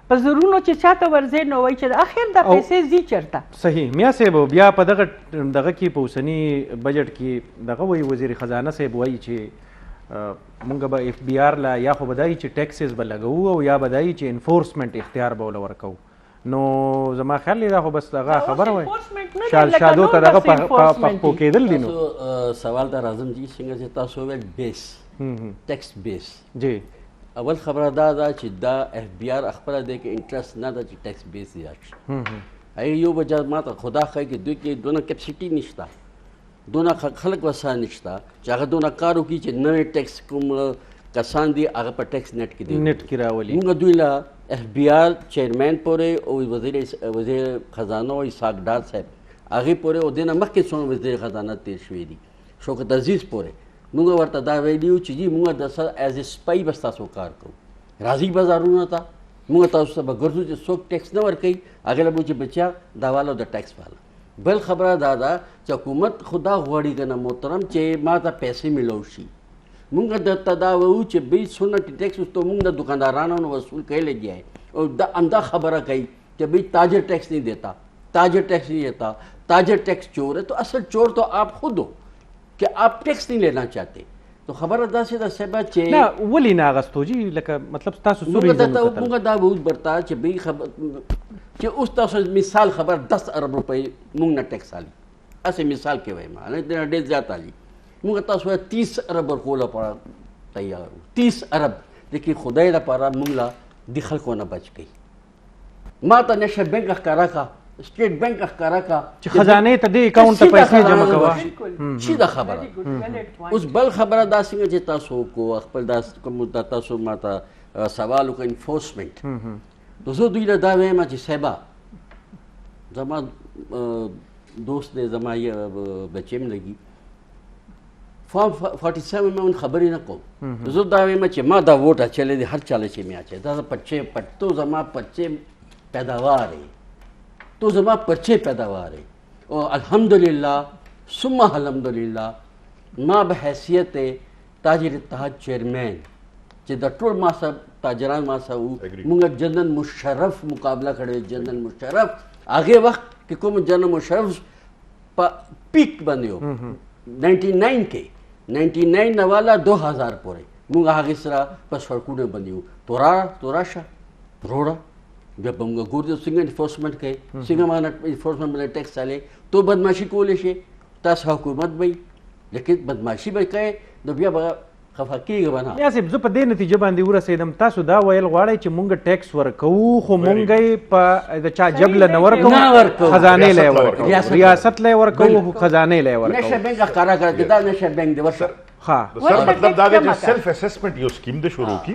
په زرونو چې چاته ورځې نو وایي چې اخر دا پیسې ځي چېرته. صحیح میا صاحب، بیا په دغه کې په اوسني بجټ کې دغه وایي وزیر خزانه صاحب وایي چې مونږ به اف بی آر لا یا خو به دا وي چې ټیکسز به لګوو او یا به دا وي چې انفورسمنٹ اختیار به ورله ورکوو. نو زما خیال دی دا خو بس دغه خبره وایي شادو ته دغه پښپو کېدل دي. نو سوال ته راځم جی، څنګه چې تاسو ویل بیس ټیکس بیس، جی اول خبره دا ده چې دا اف بی آر خپله دی کې انټرست نه ده چې ټیکس بیس زیات شي. هغې یو وجه ما ته خدا ښایي چې دوی کې دونه کیپسټي نشته دونه خلک وسه نشته چې هغه دونه کار وکړي چې نوې ټیکس کوم کسان دي هغه په ټیکس نیټ کې دي نیټ کې راولي. موږ دوی له اف بی آر چیرمین پورې او وزیر خزانه او اسحاق ډار صاحب هغې پورې او دې نه مخکې څومره وزیر خزانه تېر شوي دي شوکت عزیز پورې موږ ورته دا ویلي وو چې جي موږ د سره ایز ا سپای به ستاسو کار کوو راځي بازارونو ته موږ تاسو ته به ګرځو چې څوک ټیکس نه ورکوي هغې له به چې بچا دا والا د ټیکس والا بل خبره دا ده چې حکومت خو دا غواړي که نه محترم چې ما ته پیسې میلو شي مونږ درته دا وایو چې بی څونه ټیکس اوس تو مونږ د دکاندارانو نه وصول کوي لګیا ہے اور دا امدا خبره کوي کہ بھئی تاجر ٹیکس نہیں دیتا تاجر ٹیکس نہیں دیتا تاجر ٹیکس چور ہے تو اصل چور تو آپ خود ہو کہ آپ ټیکس نہیں لینا چاہتے تو خبره داسې ده صاحبه چې نه ولې نه اغستو جي لکه مطلب تاسو څه ریزن وکړل موږ دا ووت برتا چې بی خبر چې اوس تاسو مثال خبر 10 ارب روپۍ موږ نه ټیکس علي اسې مثال کې وایم نه دا ډېر زیات علي موږ تاسو 30 ارب ورکول لپاره تیار 30 ارب لیکن خدای لپاره موږ لا د خلکو نه بچ کی ما ته نشه بینک ښکارا کا سټیټ بینک ښکارا کا چې خزانه ته د اکاونټ ته پیسې جمع کوه شي دا خبره اوس بل خبره دا څنګه چې تاسو کو خپل داس کوم تاسو ماته سوال وکړ انفورسمنت نو زه دوی له دا وایم چې صاحبه زما دوست دې زما یې بچیم لګي فارم 47 में उन खबर ही न को जो दावे में चे माँ दा वोट चले दे हर चाले चे में आचे दा पच्चे पट्टो जमा पच्चे पैदावार है तो जमा पच्चे पैदावार है और अल्हम्दुलिल्लाह सुम्मा अल्हम्दुलिल्लाह माँ बहैसियत ताजिर इत्तेहाद चेयरमैन चे द टोल मासा ताजरान मासा मुंगा जनरल मुशर्रफ मुकाबला करे जनरल मुशर्रफ आगे वक्त कि को जनरल मुशर्रफ पीक बने हो 99 के 99 नवाला 2000 पोरे मुंगा हागिसरा पर सड़कों बनियो तोराशा रोड़ा जब मुंगा गुर्दे सिंगल इन्फोर्समेंट के सिंगल माना इन्फोर्समेंट में टैक्स चाले तो बदमाशी को लेशे तास हुकूमत भाई लेकिन बदमाशी भाई कहे दबिया बगा خفقیږي بنا یا سب زه په دې نتیجه باندې ورسېدم تاسو دا ویل غواړئ چې مونږ ټیکس ورکوو خو مونږ په د چا جبله نه ورکوو خزانه له ورکوو ریاست له ورکوو خزانه له ورکوو نشه بینک ښکارا کړ چې دا نشه بینک دی ورسره ها सर मतलब दादा जो सेल्फ असेसमेंट यो स्कीम दे शुरू की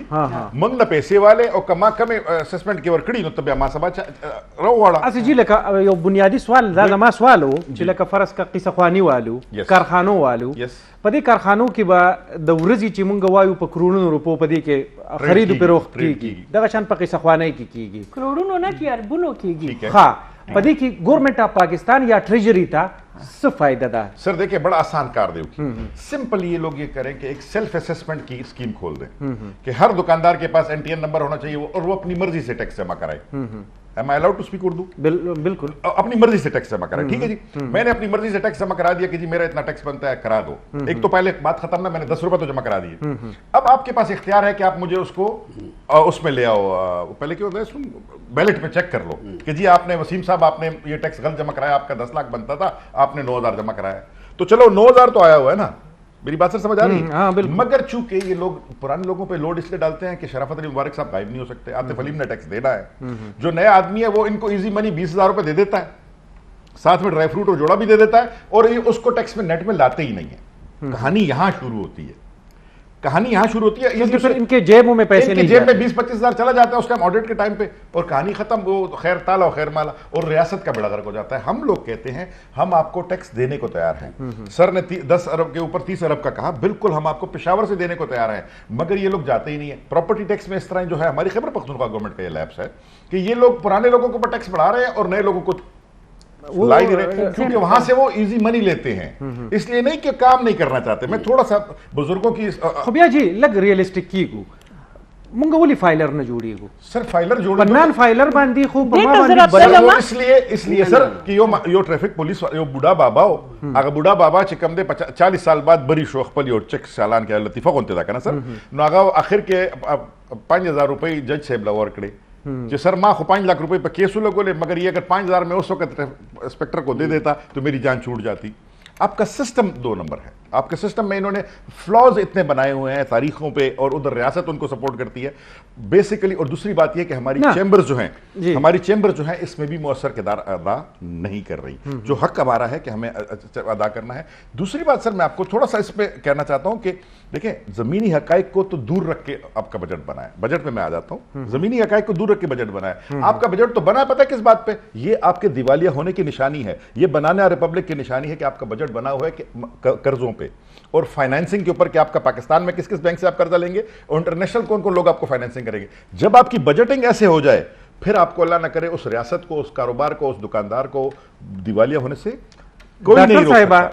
मंग न पैसे वाले और कमा कम असेसमेंट के वर कड़ी नो तबे ما سبا رو واړه اسی جی لکه یو بنیادی سوال دا زما سوال و چې لکه فرض کا قصه خوانی والو کارخانو والو په دې کارخانو کې به د ورځې چې مونږ وایو په کرونو روپو په دې کې خرید او فروخت کیږي دغه شان په قصه خوانی کې کیږي کروڑونو نه چې اربونو کیږي ها په دې کې گورنمنٹ آف پاکستان یا ट्रेजरी था स फायदा था सर देखिए बड़ा आसान कार्य सिंपल ये लोग ये करें कि एक सेल्फ असेसमेंट की स्कीम खोल दें कि हर दुकानदार के पास एनटीएन नंबर होना चाहिए और वो अपनी मर्जी से टैक्स जमा कराए Am I allowed to speak Urdu? बिल्कुल अपनी मर्जी से टैक्स जमा कराए ठीक है जी मैंने अपनी मर्जी से टैक्स जमा करा दिया कि जी मेरा इतना टैक्स बनता है करा दो एक तो पहले बात खत्म ना मैंने 10 रुपए तो जमा करा दिए अब आपके पास इख्तियार है कि आप मुझे उसको उसमें ले आओ पहले क्या होता है बैलेट में चेक कर लो कि जी आपने वसीम साहब आपने ये टैक्स गलत जमा कराया आपका 10 लाख बनता था आपने 9000 जमा कराया तो चलो 9000 तो आया हुआ है ना मेरी बात सर समझ आ रही है मगर चूंकि ये लोग पुराने लोगों पे लोड इसलिए डालते हैं कि शराफत अली मुबारक साहब गायब नहीं हो सकते आतिफ अलीम ने टैक्स देना है जो नया आदमी है वो इनको इजी मनी 20,000 रुपए दे देता है साथ में ड्राई फ्रूट और जोड़ा भी दे देता है और ये उसको टैक्स में नेट में लाते ही नहीं है कहानी यहां शुरू होती है कहानी यहां शुरू होती है क्योंकि फिर इनके जेबों में पैसे नहीं जेब में 20-25 हजार चला जाता है उसका ऑडिट के टाइम पे और कहानी खत्म वो खैर ताला और खैर माला और रियासत का बेड़ा गर्क हो जाता है हम लोग कहते हैं हम आपको टैक्स देने को तैयार हैं सर ने 10 अरब के ऊपर 30 अरब का कहा बिल्कुल हम आपको पेशावर से देने को तैयार हैं मगर ये लोग जाते ही नहीं है प्रॉपर्टी टैक्स में इस तरह जो है हमारी खैबर पख्तूनख्वा गवर्नमेंट का ये लैप्स है कि ये लोग पुराने लोगों के ऊपर टैक्स बढ़ा रहे हैं और नए लोगों को लाई दे रहे क्योंकि वहां से वो इजी मनी लेते हैं इसलिए नहीं कि काम नहीं करना चाहते मैं थोड़ा सा बुजुर्गों की खबिया जी लग रियलिस्टिक की को मुंगा वली फाइलर न जोड़ीगो सर फाइलर जोड़ नॉन फाइलर बांधी खूब इसलिए सर कि यो ट्रैफिक पुलिस यो बुढ़ा बाबा हो अगर बुढ़ा बाबा चिकम दे 40 साल बाद बड़ी शोख पली और चेक चालान के लतीफा कोनते था ना सर नो आगा आखिर के 5000 रुपए जज साहब लवर कड़े जो सर माँ को 5 लाख रुपए पर केस लगोले मगर ये अगर 5000 में उस वक्त इंस्पेक्टर को दे देता तो मेरी जान छूट जाती आपका सिस्टम 2 नंबर है। आपके सिस्टम में इन्होंने फ्लॉज इतने बनाए हुए हैं तारीखों पे, और उधर रियासत उनको सपोर्ट करती है बेसिकली। और दूसरी बात यह कि हमारी चैम्बर्स जो हैं, हमारी चैम्बर जो है इसमें भी मौसर किरदार अदा नहीं कर रही, जो हक हमारा है कि हमें अदा करना है। दूसरी बात सर, मैं आपको थोड़ा सा इस पे कहना चाहता हूं कि देखें, जमीनी हकाइक को तो दूर रख के आपका बजट बना है। बजट पे मैं आ जाता हूं। जमीनी हकाइक को दूर रख के बजट बना है। आपका बजट तो बना है, पता है किस बात पे? ये आपके दिवालिया होने की निशानी है, ये बनाना रिपब्लिक की निशानी है कि आपका बजट बना हुआ है कि कर्जों पे और फाइनेंसिंग के ऊपर, कि आपका पाकिस्तान में किस किस बैंक से आप कर्जा लेंगे और इंटरनेशनल कौन कौन लोग आपको फाइनेंसिंग करेंगे। जब आपकी बजटिंग ऐसे हो जाए, फिर आपको अल्लाह ना करे उस रियासत को, उस कारोबार को, उस दुकानदार को दिवालिया होने से कोई नहीं रोक सकता।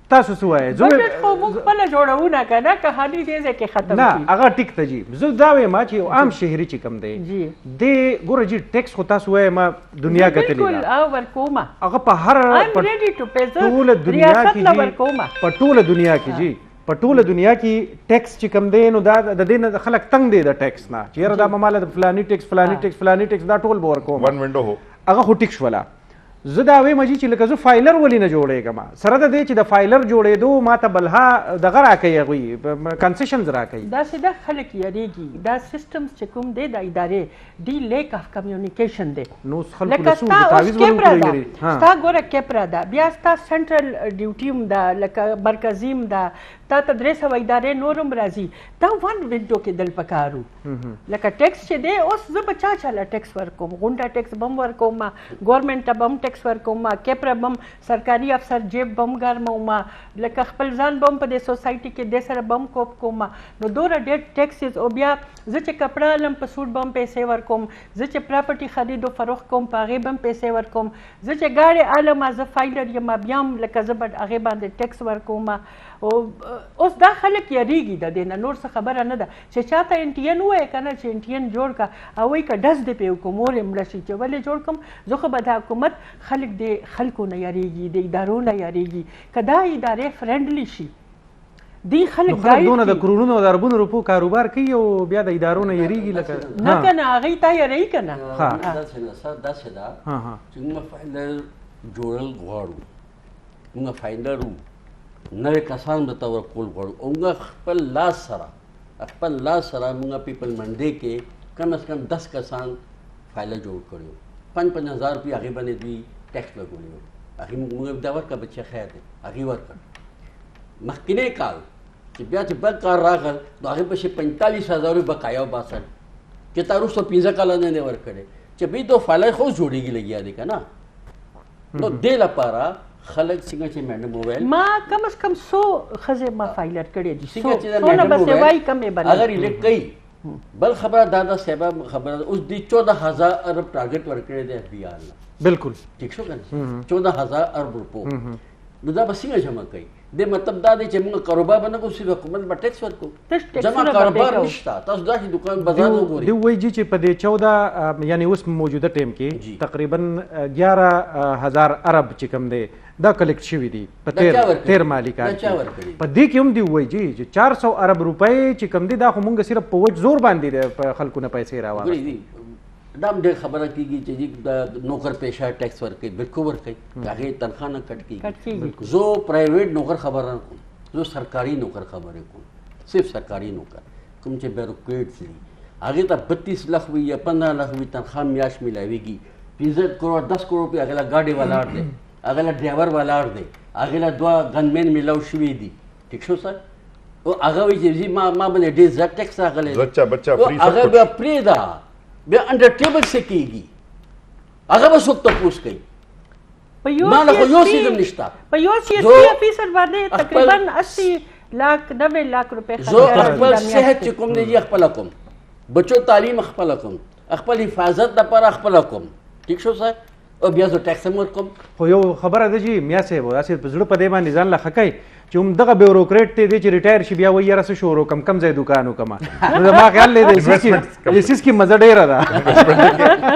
تاسو سوای بجټ خو موږ خپل جوړونه کنه کہانی دې ځکه ختم نه هغه ټیک ته جی زه دا وایم چې عام شهري چې کم دی د ګوره جی ټیکس خو تاسو وای ما دنیا کتلی بالکل او ورکوما هغه په هر ریډي ټو پے ټول دنیا کې ورکوما په ټول دنیا کې جی په ټول دنیا کې ټیکس چې کم دی نو دا د دې خلک تنگ دی د ټیکس نه چې دا مماله د فلانی ټیکس فلانی ټیکس فلانی ټیکس دا ټول به ورکوم ون وینډو هو هغه خو ټیکس ولا زه دا وایم چې لکه زه فایلر ولې نه جوړېږم سره د دې چې د فایلر جوړېدو ما ته بلها دغه راکوي هغوی کنسیشنز راکوي داسې دا خلک یاریږي دا سیسټمز چې کوم دی د ادارې دی لیک اف کمیونیکیشن دی نو خلکو له څه تعویض ورکوي ستا ګوره کیپرا ده بیا ستا سنټرل ډیوټي هم ده لکه مرکزي هم ده تا ته 300 ادارې نور هم راځي دا ون وینډو کې دل پکارو لکه ټیکس چې دی اوس زه به چا چاله ټیکس ورکوم غونډه ټیکس بم ورکوم ګورنمنټ ته بم ټیکس ورکوم کیپرا بم سرکاري افسر جیب بم ګرموم لکه خپل ځان بم په دې سوسایټي کې د سره بم کوپ کوم نو دوره ډېر ټیکسز او بیا زه چې کپڑا لم په سوټ بم پیسې ورکوم زه چې پراپرټي خرید او فروخت کوم په هغې بم پیسې ورکوم زه چې ګاډې الم زه فایلر یم بیا هم لکه زه به هغې باندې ټیکس ورکوم او اوس دا خلک یریږي د دې نه نور څه خبره نه ده چې چاته انټین ووایه که نه چې انټین جوړ که او وایي که ډز دې پې وکړو مور یې مړه شي چې ولې جوړ کړم زه خو به د حکومت خلک د خلکو نه یریږي د ادارو نه یریږي که دا ادارې فرینډلی شي دی خلک دونه د کرونو او د اربونو روپو کاروبار کوي او بیا د ادارو نه یریږي لکه نه که نه هغوی ته یروي که نه داسې نه سر داسې ده چې موږ فایلر جوړل غواړو موږ فایلر وو نوې کسان به ته ورکول غواړو او موږ خپل لاس سره موږ پیپل منډې کې کم از کم 10 کسان فایلر جوړ کړي 5,000 روپۍ هغې باندې دوی ټیکس لګولی و هغې موږ دا ورکړه بچې خیر دی هغې ورکړه مخکینی کال چې بیا چې بل کار راغل نو هغې پسې 45,000 روپۍ بقایا وباسل چې تا وروسته 15 کاله نه دی ورکړی چې بهی دو فایلر خو جوړېږي لګیا دی که نه نو دې لپاره خلک څنګه چې میډم موبایل ما کم از کم 100 ښځې ما فایلر کړی دي څونه بسې وایي کمې بنې اگر الیکټ کوي بل خبره دا صاحبه خبره اوس دی 14,000 ارب ټارګټ ورکړی دی اف بی آر نه بالکل ٹھیک شو کنه 14,000 ارب روپو نو دا به څنګه جمع کوي د مطلب دا دی چې موږ کاروبار باندې کوو صرف حکومت به ټیکس ورکوو جمع کاروبار نشته تاسو داسې دکان بازار وګورئ دی وایي چې په دې 14 یعنی اوس موجوده ټیم کې تقریبا 11,000 ارب چې کوم دی دا کلیکټ شوي دي په 13 مالي کال کې په دې کې هم دی وایي چې 400 ارب روپۍ چې کوم دي دا خو مونږ صرف په وچ زور باندې په خلکو نه پیسې راواغلي دا هم ډېر خبره کېږي چې د نوکر پیشه ټیکس ورکوي بالکل ورکوي هغې تنخواه نه کټ کېږي زه پرایویټ نوکر خبره نه کوم زه سرکاري نوکر خبرې کوم صرف سرکاري نوکر کوم چې بیروکریټس دي هغې ته 32 لک وي یا 15 لک وي تنخواه میاشت میلاویږي 15 کروڑ 10 کروڑ روپۍ هغې له ګاډۍ ولاړ دی هغې له ډرایور ولاړ دی هغې له 2 غنمین میلاو شوي دي ټیک شو سر او هغه وایي چې ما باندې ډېر زیات ټیکس راغلی هغه بیا پرېږده بیا انډر ټیبل څه کېږي هغه به څوک تپوس کوي ما له خو یو څیز هم نشته په یو CSP افیسر باندې تقریبا 80 لاک 90 لاک روپۍ زه خپل صحت چې کوم دی خپله کوم بچو تعلیم خپله کوم خپل حفاظت دپاره خپله کوم ټیک شو سر او بیا زه ټیکس هم ورکوم خو یو خبره ده چې میا صاحب داسې په زړه په دې باندې ځان له ښه کوي چې همدغه بیوروکریټ دی چې ریټایر شي بیا وایي یاره څه شروع کم کم ځای دوکان وکړم نو زما خیال دی د سیس کې مزه ډېره ده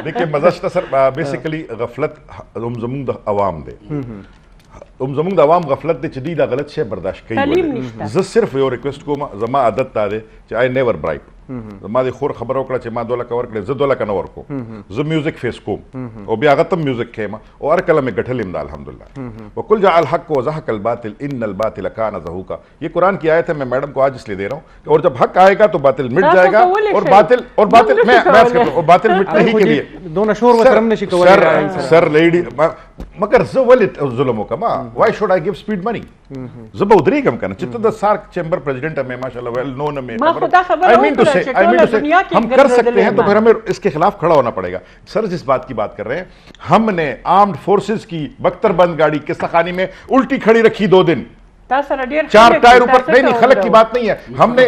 دیکھیے مزه شته سر بیسیکلی غفلت هم زموږ د عوام دی هم زموږ د عوام غفلت دی چې دوی دا غلط شی برداشت کوي زه صرف یو ریکویسټ کوم زما عادت دا دی چې آی نیور برایب ما د خور خبر وکړه چې ما دوله کور کړې زه دوله کنه ورکو زه میوزیک فیس کوم او بیا غتم میوزیک کېما او هر کله مې ګټلم د الحمدلله وکل جاء الحق وزهق الباطل ان الباطل كان زهوقا. ये कुरान की आयत है, मैं मैडम को आज इसलिए दे रहा हूँ और जब हक आएगा तो बातिल मिट जाएगा और बातिल मैं बातिल मिटने ही के लिए दोनों शोर वतरम ने शिकवा सर लेडी मगर ज वलित जुल्म का मा why should I give speed money जब उधरी कम करना चित्त द सार्क चैम्बर प्रेसिडेंट है माशाल्लाह वेल नोन में आई मीन टू से हम कर सकते हैं तो फिर हमें इसके खिलाफ खड़ा होना पड़ेगा. सर जिस बात की बात कर रहे हैं, हमने आर्म्ड फोर्सेस की बख्तरबंद गाड़ी किस्ताखानी में उल्टी खड़ी रखी 2 दिन, 4 टायर ऊपर. नहीं खलक की बात नहीं है. हमने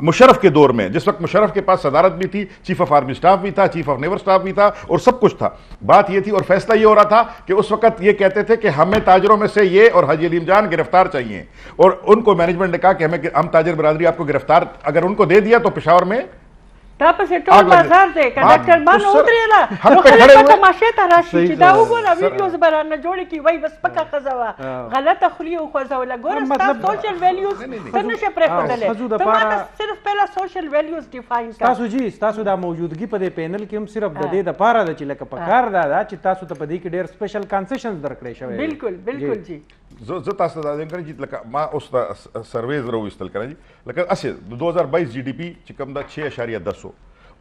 मुशर्रफ के दौर में, जिस वक्त मुशर्रफ के पास सदारत भी थी, चीफ ऑफ आर्मी स्टाफ भी था, चीफ ऑफ नेवल स्टाफ भी था और सब कुछ था. बात ये थी और फैसला ये हो रहा था कि उस वक्त ये कहते थे कि हमें ताजरों में से ये और हाजी अलीम जान गिरफ्तार चाहिए और उनको मैनेजमेंट ने कहा कि हम ताजर बरादरी आपको गिरफ्तार अगर उनको दे दिया तो पेशावर में टोल बाजार दे कंडक्टर मान उतरेला हम पे खड़े हुए तमाशे तराशी چې دا وګوره ویډیوز برانه جوړ کی وای بس پکا خزوا غلطه خلی او خزوا ګوره مطلب سوشل ویلیوز څنګه شي پرې خدل ته صرف پهلا سوشل ویلیوز ډیفاین کا تاسو جی تاسو دا موجودګي په دې پینل کې هم صرف د دې د پاره د چې لکه پکار دا چې تاسو ته په دې کې ډېر سپیشل کنسیشنز درکړې شوی. بالکل جی زه تاسو ته دا وایم چې لکه ما اوس دا سروې زرو استل کړی لکه اسه 2022 جی डी पी چې کوم دا 6.10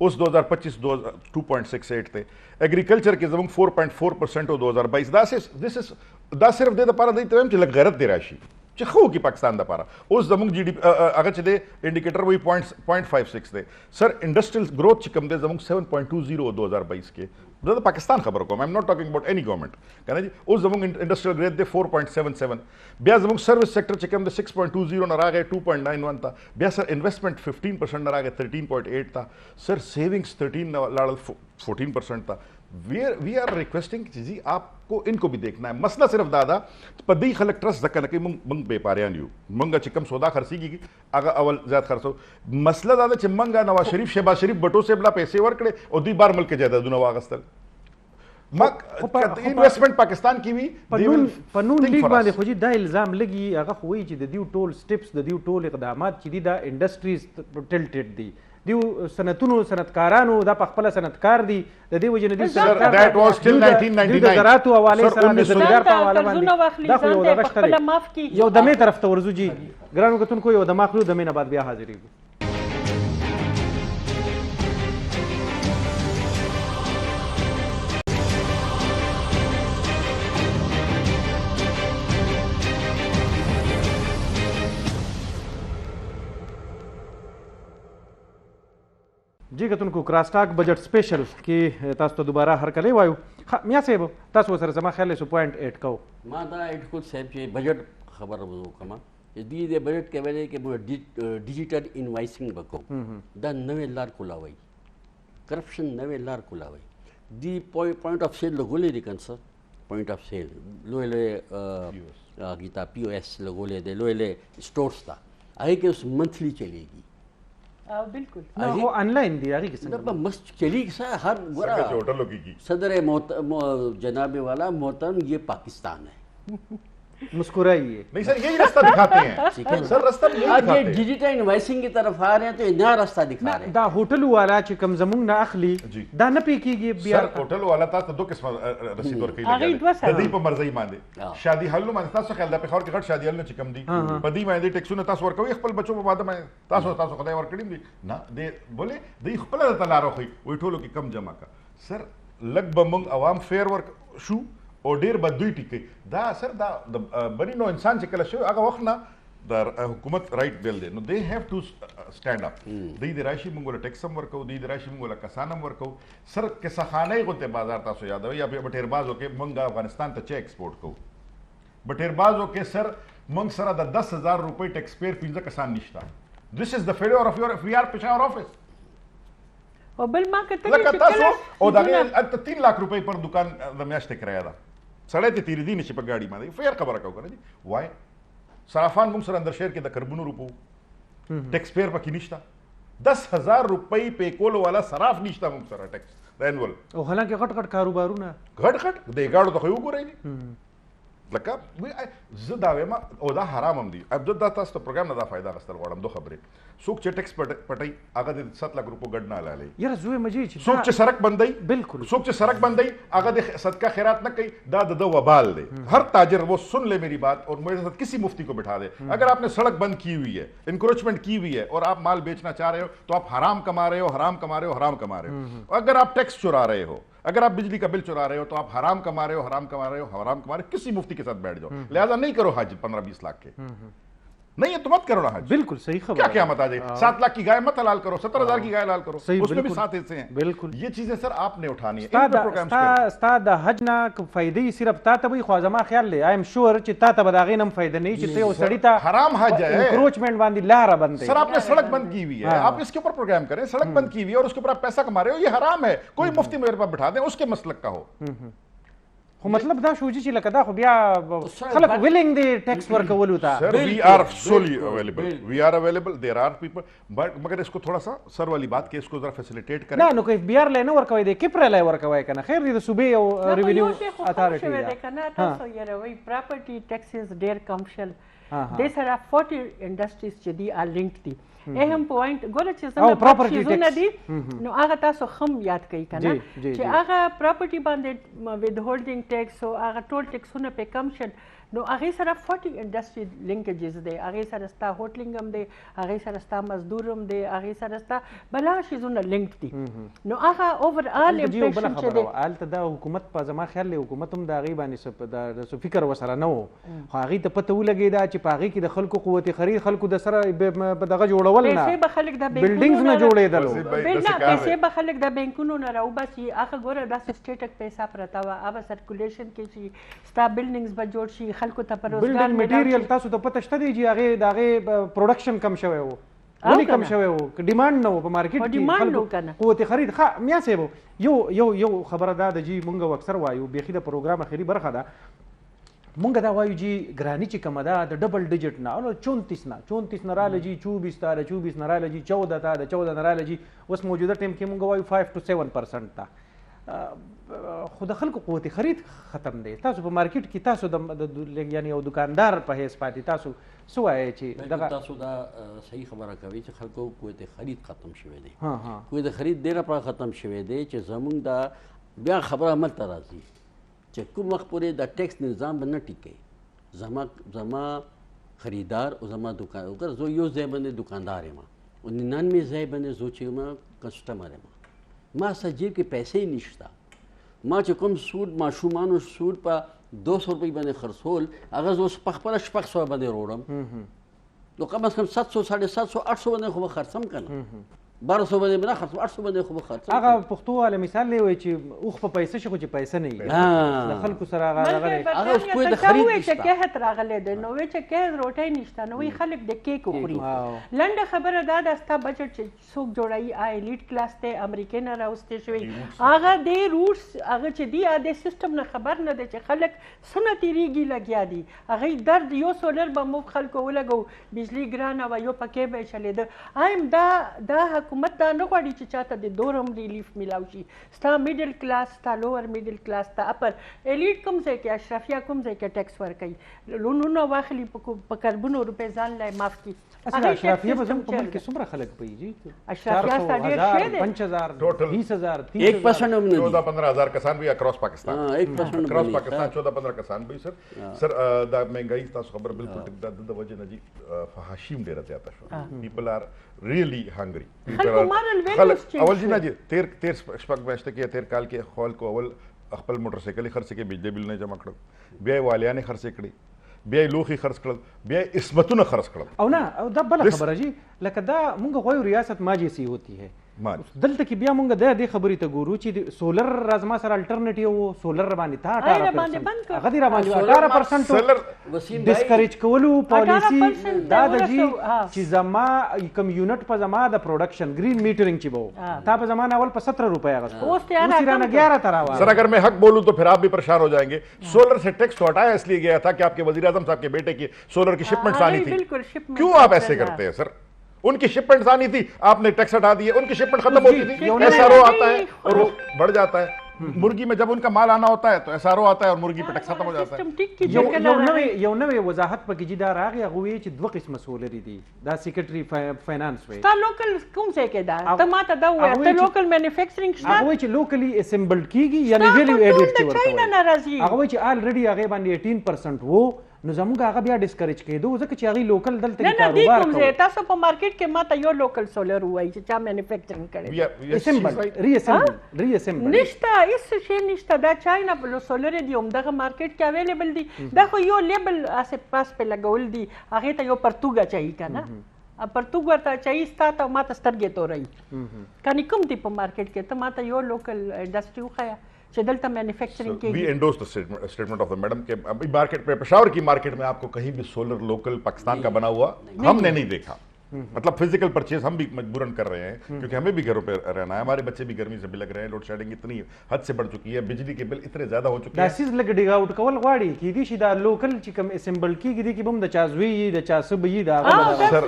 उस 2025 2.68 थे. एग्रीकल्चर के जमंग 4.4% 2022 दा सिर्फ दे पारा दी तम लग गैरत दे राशि खो की पाकिस्तान दा पारा उस जमंग जीडीपी अगर चले इंडिकेटर वही 0.56 थे. सर इंडस्ट्रियल ग्रोथ चिकम दे जमंग 7.20 2022 के तो पाकिस्तान खबर को आई am not talking about any government कहना जी उस जमंग इंडस्ट्रियल ग्रोथ दे 4.77 ब्या जमंग सर्विस सेक्टर चिकम दे 6.20 न आ गए 2.91 था. ब्या सर इन्वेस्टमेंट 15% न आ गए 13.8 था. सर सेविंग्स 13 लाड़ 14% था. वी आर रिक्वेस्टिंग जी आपको इनको भी देखना है. मसला सिर्फ दादा पदी खलक ट्रस्ट जक्का न मंग बेपारियान यू मंगा चिकम सौदा खर्ची की अगर अवल ज्यादा खर्च हो मसला दादा चिमंगा नवाज शरीफ शहबाज शरीफ बटो से बला पैसे वर्कड़े और 2 बार मुल्क जायदाद नवागस्तल इन्वेस्टमेंट पाकिस्तान की भी पनून लीग बांधे खोजी दा इल्जाम लगी अगर हुई چې د دیو ټول سټیپس د دیو ټول اقدامات چې دا انډستریز ټلټډ دي دیو صنعتونو صنعتکارانو دا په خپل صنعتکار دي د دې وجه نه دي that was still 1999 د زراعت حواله سره د زمیندار په حواله باندې دا یو د غشتره یو دمه طرف ته ورزو جی ګرانو کتون کو یو د ماخلو دمه نه بعد بیا حاضرېږو. जी कतुनको क्रॉस टॉक बजट स्पेशल की तास तो दोबारा हर कले वायु मियां से तास वो सर जमा ख्याल 0.8 को मा दा 8 को सेब जे बजट खबर वो कमा दी दे बजट के वेले के डिजिटल इनवाइसिंग बको दा नवे लार खुलावई करप्शन नवे लार खुलावई दी पॉइंट ऑफ सेल लगोले दी कंसर पॉइंट ऑफ सेल लोले गीता पीओएस लगोले दे लोले स्टोर्स था आगे के उस मंथली चलेगी बिल्कुल वो ऑनलाइन दी आगे किसी ने मस्त चली सा हर गोरा होटलों की सदर जनाबे वाला मोहतरम ये पाकिस्तान है मुस्कुराइए नहीं सर यही रास्ता दिखाते हैं सर रास्ता यही दिखाते हैं. डिजिटल इनवाइसिंग की तरफ आ रहे हैं तो ये नया रास्ता दिखा रहे हैं. दा होटल वाला च कम जमुंग ना अखली दा न पे कीगी बियार सर होटल वाला था तो 2 किस्म रसीद और कई ददी पर मर्जी मांदे शादी हल्लो मांदे तासो ख्याल दा पे खौर के खट शादी हल्लो चिकम दी पदी मांदे टैक्स ने तासो वर कोई खपल बच्चों पे बाद में तासो खदाय वर कड़ी दी ना दे बोले दई खपल तलारो खई ओई ठोलो की कम जमा का सर लग बमंग आवाम फेयर वर्क शू और डेर बदुई टिके दा सर दा बनी नो इंसान चिकल शो अगर वक्त ना द हुकूमत राइट बिल they know they have to stand up दी दराशी मंगोला टैक्सम वर्को दी दराशी मंगोला कसानम वर्को सर के सखाने गोते बाजार तासो याद है या बटेरबाज होके मंगा अफगानिस्तान त चे एक्सपोर्ट को बटेरबाज होके सर मंग सरा द 10,000 रुपए टैक्स पेयर पिंजा कसान निश्ता this is the failure of your we are Peshawar office और बिल मां के और दागे 3 लाख रुपए पर दुकान दमियाश्ते कराया था सड़े ते तीर दी निश पे गाड़ी मां फेयर खबर का करे जी वाई सराफान मुंग सर अंदर शेयर के द करबुनो रुपो टैक्स पेयर पर किनिश्ता 10,000 रुपए पे कोल वाला सराफ निश्ता मुंग सर टैक्स एनुअल ओ हालांकि घट कारोबारू ना घट दे गाड़ो तो खयो को रही लका ज दावे मा ओदा हराम हम दी अब जो दाता तो प्रोग्राम नदा फायदा गस्तर वाडम दो खबरे सूक चे टैक्स पटाई आगा दे 7 लाख रुपए गडना लाले यार जुए मजी सूक चे सड़क बंदई बिल्कुल सूक चे सड़क बंदई आगा दे सदका खैरात न कई दाद दो वबाल दे हर ताजिर वो सुन ले मेरी बात और मेरे साथ किसी मुफ्ती को बिठा दे अगर आपने सड़क बंद की हुई है इंक्रोचमेंट की हुई है और आप माल बेचना चाह रहे हो तो आप हराम कमा रहे हो हराम कमा रहे हो हराम कमा रहे हो अगर आप टैक्स चुरा रहे हो अगर आप बिजली का बिल चुरा रहे हो तो आप हराम कमा रहे हो हराम कमा रहे हो हराम कमा रहे हो किसी मुफ्ती के साथ बैठ जाओ लिहाजा नहीं करो हज 15-20 लाख के नहीं है तो मत करो ना हज बिल्कुल सही खबर क्या क्या मत आ जाए 7 लाख की गाय मत हलाल करो 70,000 की गाय हलाल करो सही, उसमें भी बिल्कुल। 7 हिस्से हैं बिल्कुल। ये चीजें सर आपने उठानी है इन पे प्रोग्राम्स करें। स्ता हज ना फायदे सिर्फ ता तब ख्वाजमा ख्याल ले आई एम श्योर कि ता तब दागे नम फायदे नहीं चिते ओ सड़ी ता हराम हज है इंक्रोचमेंट बांधी लारा बनते सर आपने सड़क बंद की हुई है आप इसके ऊपर प्रोग्राम करें सड़क बंद की हुई है और उसके ऊपर आप पैसा कमा रहे हो ये हराम है कोई मुफ्ती मेरे पास बिठा दें उसके मसलक का हो خو مطلب دا شو چې لکه دا خو بیا خلک ویلینګ دی ټیکس ورکول وتا sir we are solely available we are available there are people but मगर इसको थोड़ा सा सर वाली बात के इसको जरा फैसिलिटेट करें نه نو کوي بي ار لای نه ورکوي دی کیپر لای ورکوي کنه خیر دی د صوبې او ریوینیو اتھارټي دی کنه تاسو یې روي پراپرټي ټیکسز ډیر کم شل د سره 40 انډستریز چې دی ا لینک دي اهم پوینټ ګوره چې زموږ چیزونه دي نو هغه تاسو خم یاد کوي کنه چې هغه پراپرټي باندې ود هولډینګ ټیکس او هغه ټول ټیکسونه په کم شل نو هغه سره 40 انډستری لینکیجز دی هغه سره ستا هوټلینګ هم دی هغه سره ستا مزدور هم دی هغه سره ستا بلا شیزونه لینک دي نو هغه اوورال امپریشن چې دی الته دا حکومت په زما خیال له حکومت هم دا غي باندې د فکر وسره نه وو هغه ته پته ولګی دا چې پاغي کې د خلکو قوت خرید خلکو د سره په دغه جوړول نه پیسې به خلک د بلډینګز نه جوړېدل پیسې به خلک د بانکونو نه راو باسي هغه ګوره د سټیټک پیسې پرتا وا اوب سرکولیشن کې شي ستا بلډینګز به جوړ شي خلکو ته پر روزګار بلډینګ میټیریل تاسو ته پته شته دی چې هغه دغه پروډکشن کم شوی وو ولې کم شوی وو ډیماند نه وو په مارکیټ کې قوت خرید ښه میا صاحب یو خبره دا د جی مونږ اکثر وایو بیخي د پروګرام اخیری برخه ده مونږ دا وایو جی ګرانی چې کومه ده د ډبل ډیجټ نه او 34 نه رااله جی 24 نه رااله جی 14 ته د 14 نه رااله جی اوس موجوده ټیم کې مونږ وایو 5 to 7% ته خو د خلکو قوت خرید ختم دی تاسو په مارکیټ کې تاسو د یعنی یو دکاندار په هیڅ پاتې تاسو سو وایي چې دغه تاسو دا صحیح خبره کوي چې خلکو قوت خرید ختم شوی دی قوت خرید ډیره په ختم شوی دی چې زمونږ دا بیا خبره عمل ته راځي چې کوم وخت پورې د ټیکس نظام به نه ټیکي زما خریدار او زما دکان اگر زه یو ځای باندې دکاندار یم او 99 ځای باندې زه چې ما کسټمر یم ما سجیب کې پیسې نشته ما چې کوم سود ماشومانو سود په 200 روپۍ باندې خرڅول هغه زه اوس په خپله 600 باندې وروړم نو کم از کم 700 750 800 باندې خو به خرڅم که نه 1200 باندې نه خرڅم 800 باندې خو به خرڅم هغه پښتو والا مثال دی وایي چې اوخ په پیسې شي خو چې پیسې نه وي د خلکو سره هغه اوس کوی د خرید نشته چې که راغلی دی نو وی چې که روټۍ نشته نو وی خلک د کیک خوري لنډه خبره دا ده ستا بجټ چې څوک جوړوي ایلیټ کلاس ته امریکا نه راوستې شوی هغه د روټس هغه چې دی د سیستم نه خبر نه دی چې خلک څونه تیریږي لګیا دي هغه درد یو سولر به مو خلکو ولګو بجلی ګرانه و یو پکې به چلېده ایم دا حکومت دا نه غواړي چې چاته د دورم ریلیف میلاو شي ستا میډل کلاس ستا لوور میډل کلاس ته اپر الیټ کوم ځای کې اشرافیه کوم ځای کې ټیکس ورکوي لونونه واخلي په کربونو روپۍ ځان لای معاف کړي اشرافیه به زموږ په ملک کې څومره خلک پوي جی اشرافیه ستا ډېر ښه دی 5000 ټوټل 20000 1% هم نه 14-15 کسان بھی اکراس پاکستان 1% اکراس پاکستان 14-15 کسان بھی سر دا مہنگائی تاسو خبر بالکل ټیک دا د وجه نه جی فحاشیم ډیره زیاته شو پیپل آر ریئلی هنگری اول جی نه جی 13 شپږ میاشتې کې 13 کال کې خپل کو اول خپل موټر سایکل خرڅ کې بجلی بل نه جمع کړ بیا والیانه خرڅ کړي بیا لوخي خرڅ کړل بیا اسمتونه خرڅ کړل او نه او دا بل خبره جی لکه دا مونږ غوړو ریاست ما جیسی ہوتی ہے دلته کې بیا مونږ د دې خبرې ته ګورو چې سولر رازما سره الټرنیټیو سولر باندې تا 18% هغه دی را باندې 18% سولر ډیسکریج کولو پالیسی دا د جی چې زما کوم یونټ په زما د پروډکشن گرین میټرینګ چې وو تا په زمانه اول په 17 روپے اغستو اوس تیرا 11 تراوا سر اگر میں حق بولوں تو پھر آپ بھی پریشان ہو جائیں گے سولر سے ٹیکس تو ہٹایا اس لیے گیا تھا کہ آپ کے وزیر اعظم صاحب کے بیٹے کی سولر کی شپمنٹس آنی تھی کیوں آپ ایسے کرتے ہیں سر ان کی شپمنٹس آنی تھی آپ نے ٹیکس ہٹا دیے ان کی شپمنٹ ختم ہوتی تھی ایس آر او آتا ہے اور وہ بڑھ جاتا ہے मुर्गी में जब उनका माल आना होता है तो एसआरओ आता है और मुर्गी पे टैक्स खत्म हो जाता है। सिस्टम टिक की یو نوې وضاحت پکې چې دا راغی هغه وایي چې دوه قسمه سولري دي دا سیکرټري فاینانس وایي تا لوکل کوم ځای کې دا ته ما ته دا وایې ته لوکل مینوفیکچرینګ شته هغه وایي چې لوکلی اسمبلډ کیږي یعنی ویلیو ایډډ چې ورته چاینا ناراضي هغه وایي چې الریډي هغه باندې 18% وو نو زموږ هغه بیا ډیسکریج کېدو ځکه چې هغه لوکل دلته نه نه دی کاروبار کوم ځای تاسو په مارکیټ کې ما ته یو لوکل سولر وایي چې چا مینوفیکچرینګ کړي اسمبل ری اسمبل نشته هیڅ شی نشته دا چاینا په سولر دی هم دغه مارکیټ کې اویلیبل دي دا خو یو لیبل اسه پاس په لګول دي هغه ته یو پرتوګه چایي کنه پرتوګ ورته چایي ستا ته ما ته سترګې توري کني کوم دی په مارکیټ کې ته ما ته یو لوکل انډستری وخایا چې دلته مینوفیکچرینګ we کېږي endorse the statement of the madam के अभी मार्केट पे पेशावर की मार्केट में आपको कहीं भी सोलर लोकल पाकिस्तान का बना हुआ हमने नहीं देखा। मतलब फिजिकल परचेज हम भी मजबूरन कर रहे हैं क्योंकि हमें भी घरों पे रहना है, हमारे बच्चे भी गर्मी से बिलग रहे हैं, लोड शेडिंग इतनी हद से बढ़ चुकी है, बिजली के बिल इतने ज्यादा हो चुके دا हैं। سیز لګ ډیګ اوټ کول غواړي کې دي چې دا لوکل چې کوم اسمبل کیږي دي کې بم د چازوی د چاسبې دا सर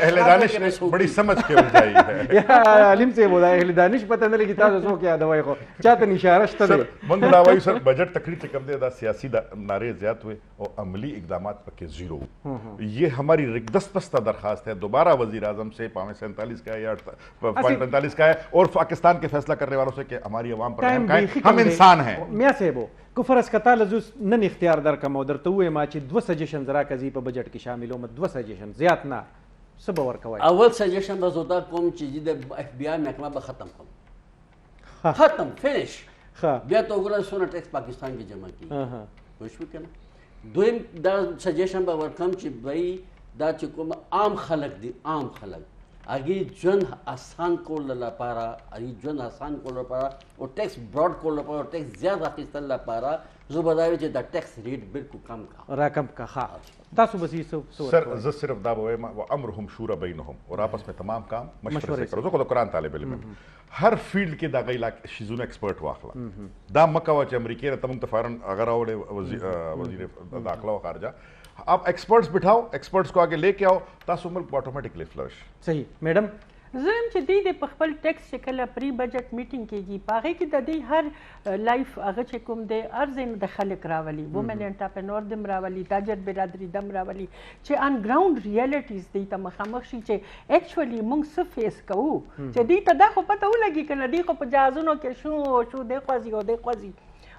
अहले दानिश ने बड़ी समझ के उलझाई है। یا علم سے بودا اهل دانش پته نه لګی تاسو څوک یاد وای خو چاته اشاره شته सर मंद दावाई सर बजट तकरीर से कम दे दा सियासी नारे ज्यादा हुए और अमली इकदाम के जीरो। ये हमारी दस्तबस्ता दरखास्त है दोबारा वजीर आजम से 547 का है या 545 का है और पाकिस्तान के फैसला करने वालों से कि हमारी आवाम पर रहम खाएं, हम इंसान हैं। میا سیبو کفر اس کتا لزوس نن اختیار در کوم درته وې ما چې دو سجیشن زرا کزي په بجټ کې شامل وم دو سجیشن زیات نه سب ورکوي اول سجیشن بس ہوتا کوم چې د اف بی آی محکمه به ختم کوم ختم فینش ها بیا ته وګورئ څونه ټیکس پاکستان کې جمع کیږي ها پوه شو کنه دویم دا سجیشن به ورکم چې بھائی دا چې کوم عام خلک دي عام خلک اگه ژوند آسان کول لپاره اگه ژوند آسان کول لپاره او ټیکس براډ کول لپاره او ټیکس زیات اخیستل لپاره زه به دا وایم چې دا ټیکس ریټ بالکل کم کا رقم کا ها تاسو بس یې सर ज सिर्फ दा वो अमरहुम शूरा बैनहुम और आपस में तमाम काम मशवरे से करो जो कुरान तालिब इल्म हर फील्ड के दागा इलाके शिजुन एक्सपर्ट वाखला दा मक्का व अमेरिका ने तमम तफारन अगर आवड़े वजीर दाखिला व खारजा आप एक्सपर्ट्स बिठाओ एक्सपर्ट्स को आगे लेके आओ तासु मुल्क ऑटोमेटिकली फ्लरिश। صحیح میډم زم چې دی د خپل ټیکس چې کله پری بجټ میټینګ کېږي پاغه کې د دې هر لایف هغه چې کوم دی ارزین د خلک راولي وومن انټرپرنور دم راولي تاجر برادری دم راولي چې ان ګراوند ریالټیز دی ته مخامخ شي چې اکچولی موږ څه فیس کوو چې دی ته دا خو پته ولګي کنه دی خو په جهازونو کې شو دی خوځي او دی خوځي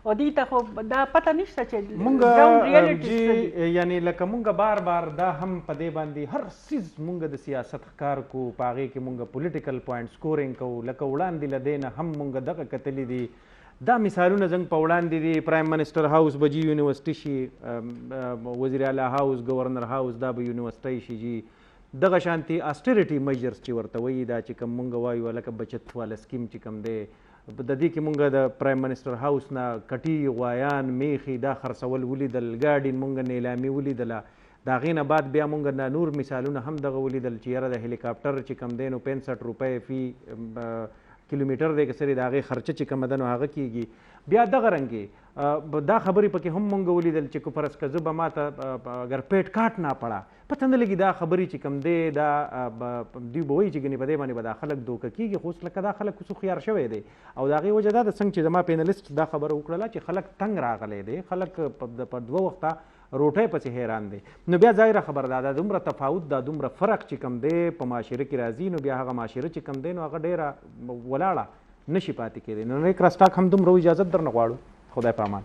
او دی ته خو دا پته نشته چې ګراوند ریالټیز یعنی لکه مونږ بار بار دا هم په دې باندې هر سیز مونږ د سیاست ښکار کو پاغه کې مونږ پولیټیکل پوینټ سکورینګ کو لکه وړاندې لدینه هم مونږ دغه کتلې دي دا مثالونه زنګ په وړاندې دي پرایم منسٹر هاوس بجی یونیورسيټي شي وزیر اعلی هاوس گورنر هاوس دا به یونیورسيټي شي جی دغه شانتي اسټریټي میجرز چې ورته وایي دا چې کوم مونږ وایو لکه بچت والا سکیم چې کوم دی د دې کې مونږ د پرایم منسٹر هاوس نه کټي غوایان میخي دا خرڅول ولیدل ګاډین مونږ نیلامي ولیدله دا غینه بعد بیا مونږ نه نور مثالونه هم دغه ولیدل چې یاره د هلیکاپټر چې کم دی نو 65 روپۍ فی کیلومیټر دی که سری د هغې خرچه چې کومه ده نو هغه کیږي بیا دغه رنګې دا خبرې پکې هم مونږ ولیدل چې کو فرض که زه به ماته اگر پیټ کاټ نه پړه پته نه لګي دا خبرې چې کوم دی دا دوی به وایي چې ګنې په دې باندې به دا خلک دوکه کېږي خو اوس لکه دا خلک اوس هوښیار شوی دی او د هغې وجه دا ده څنګه چې زما پینلیسټ دا خبره وکړله چې خلک تنګ راغلی دی خلک په دوه وخته روټۍ پسې حیران دی نو بیا ظاهره خبره دا دومره تفاوت دا دومره فرق چې کوم دی په معاشره کې راځي نو بیا هغه معاشره چې کوم دی نو هغه ډېره ولاړه نشي پاتې کېدی نو نیک راسټاک هم دومره اجازت در نه غواړو خدای په امان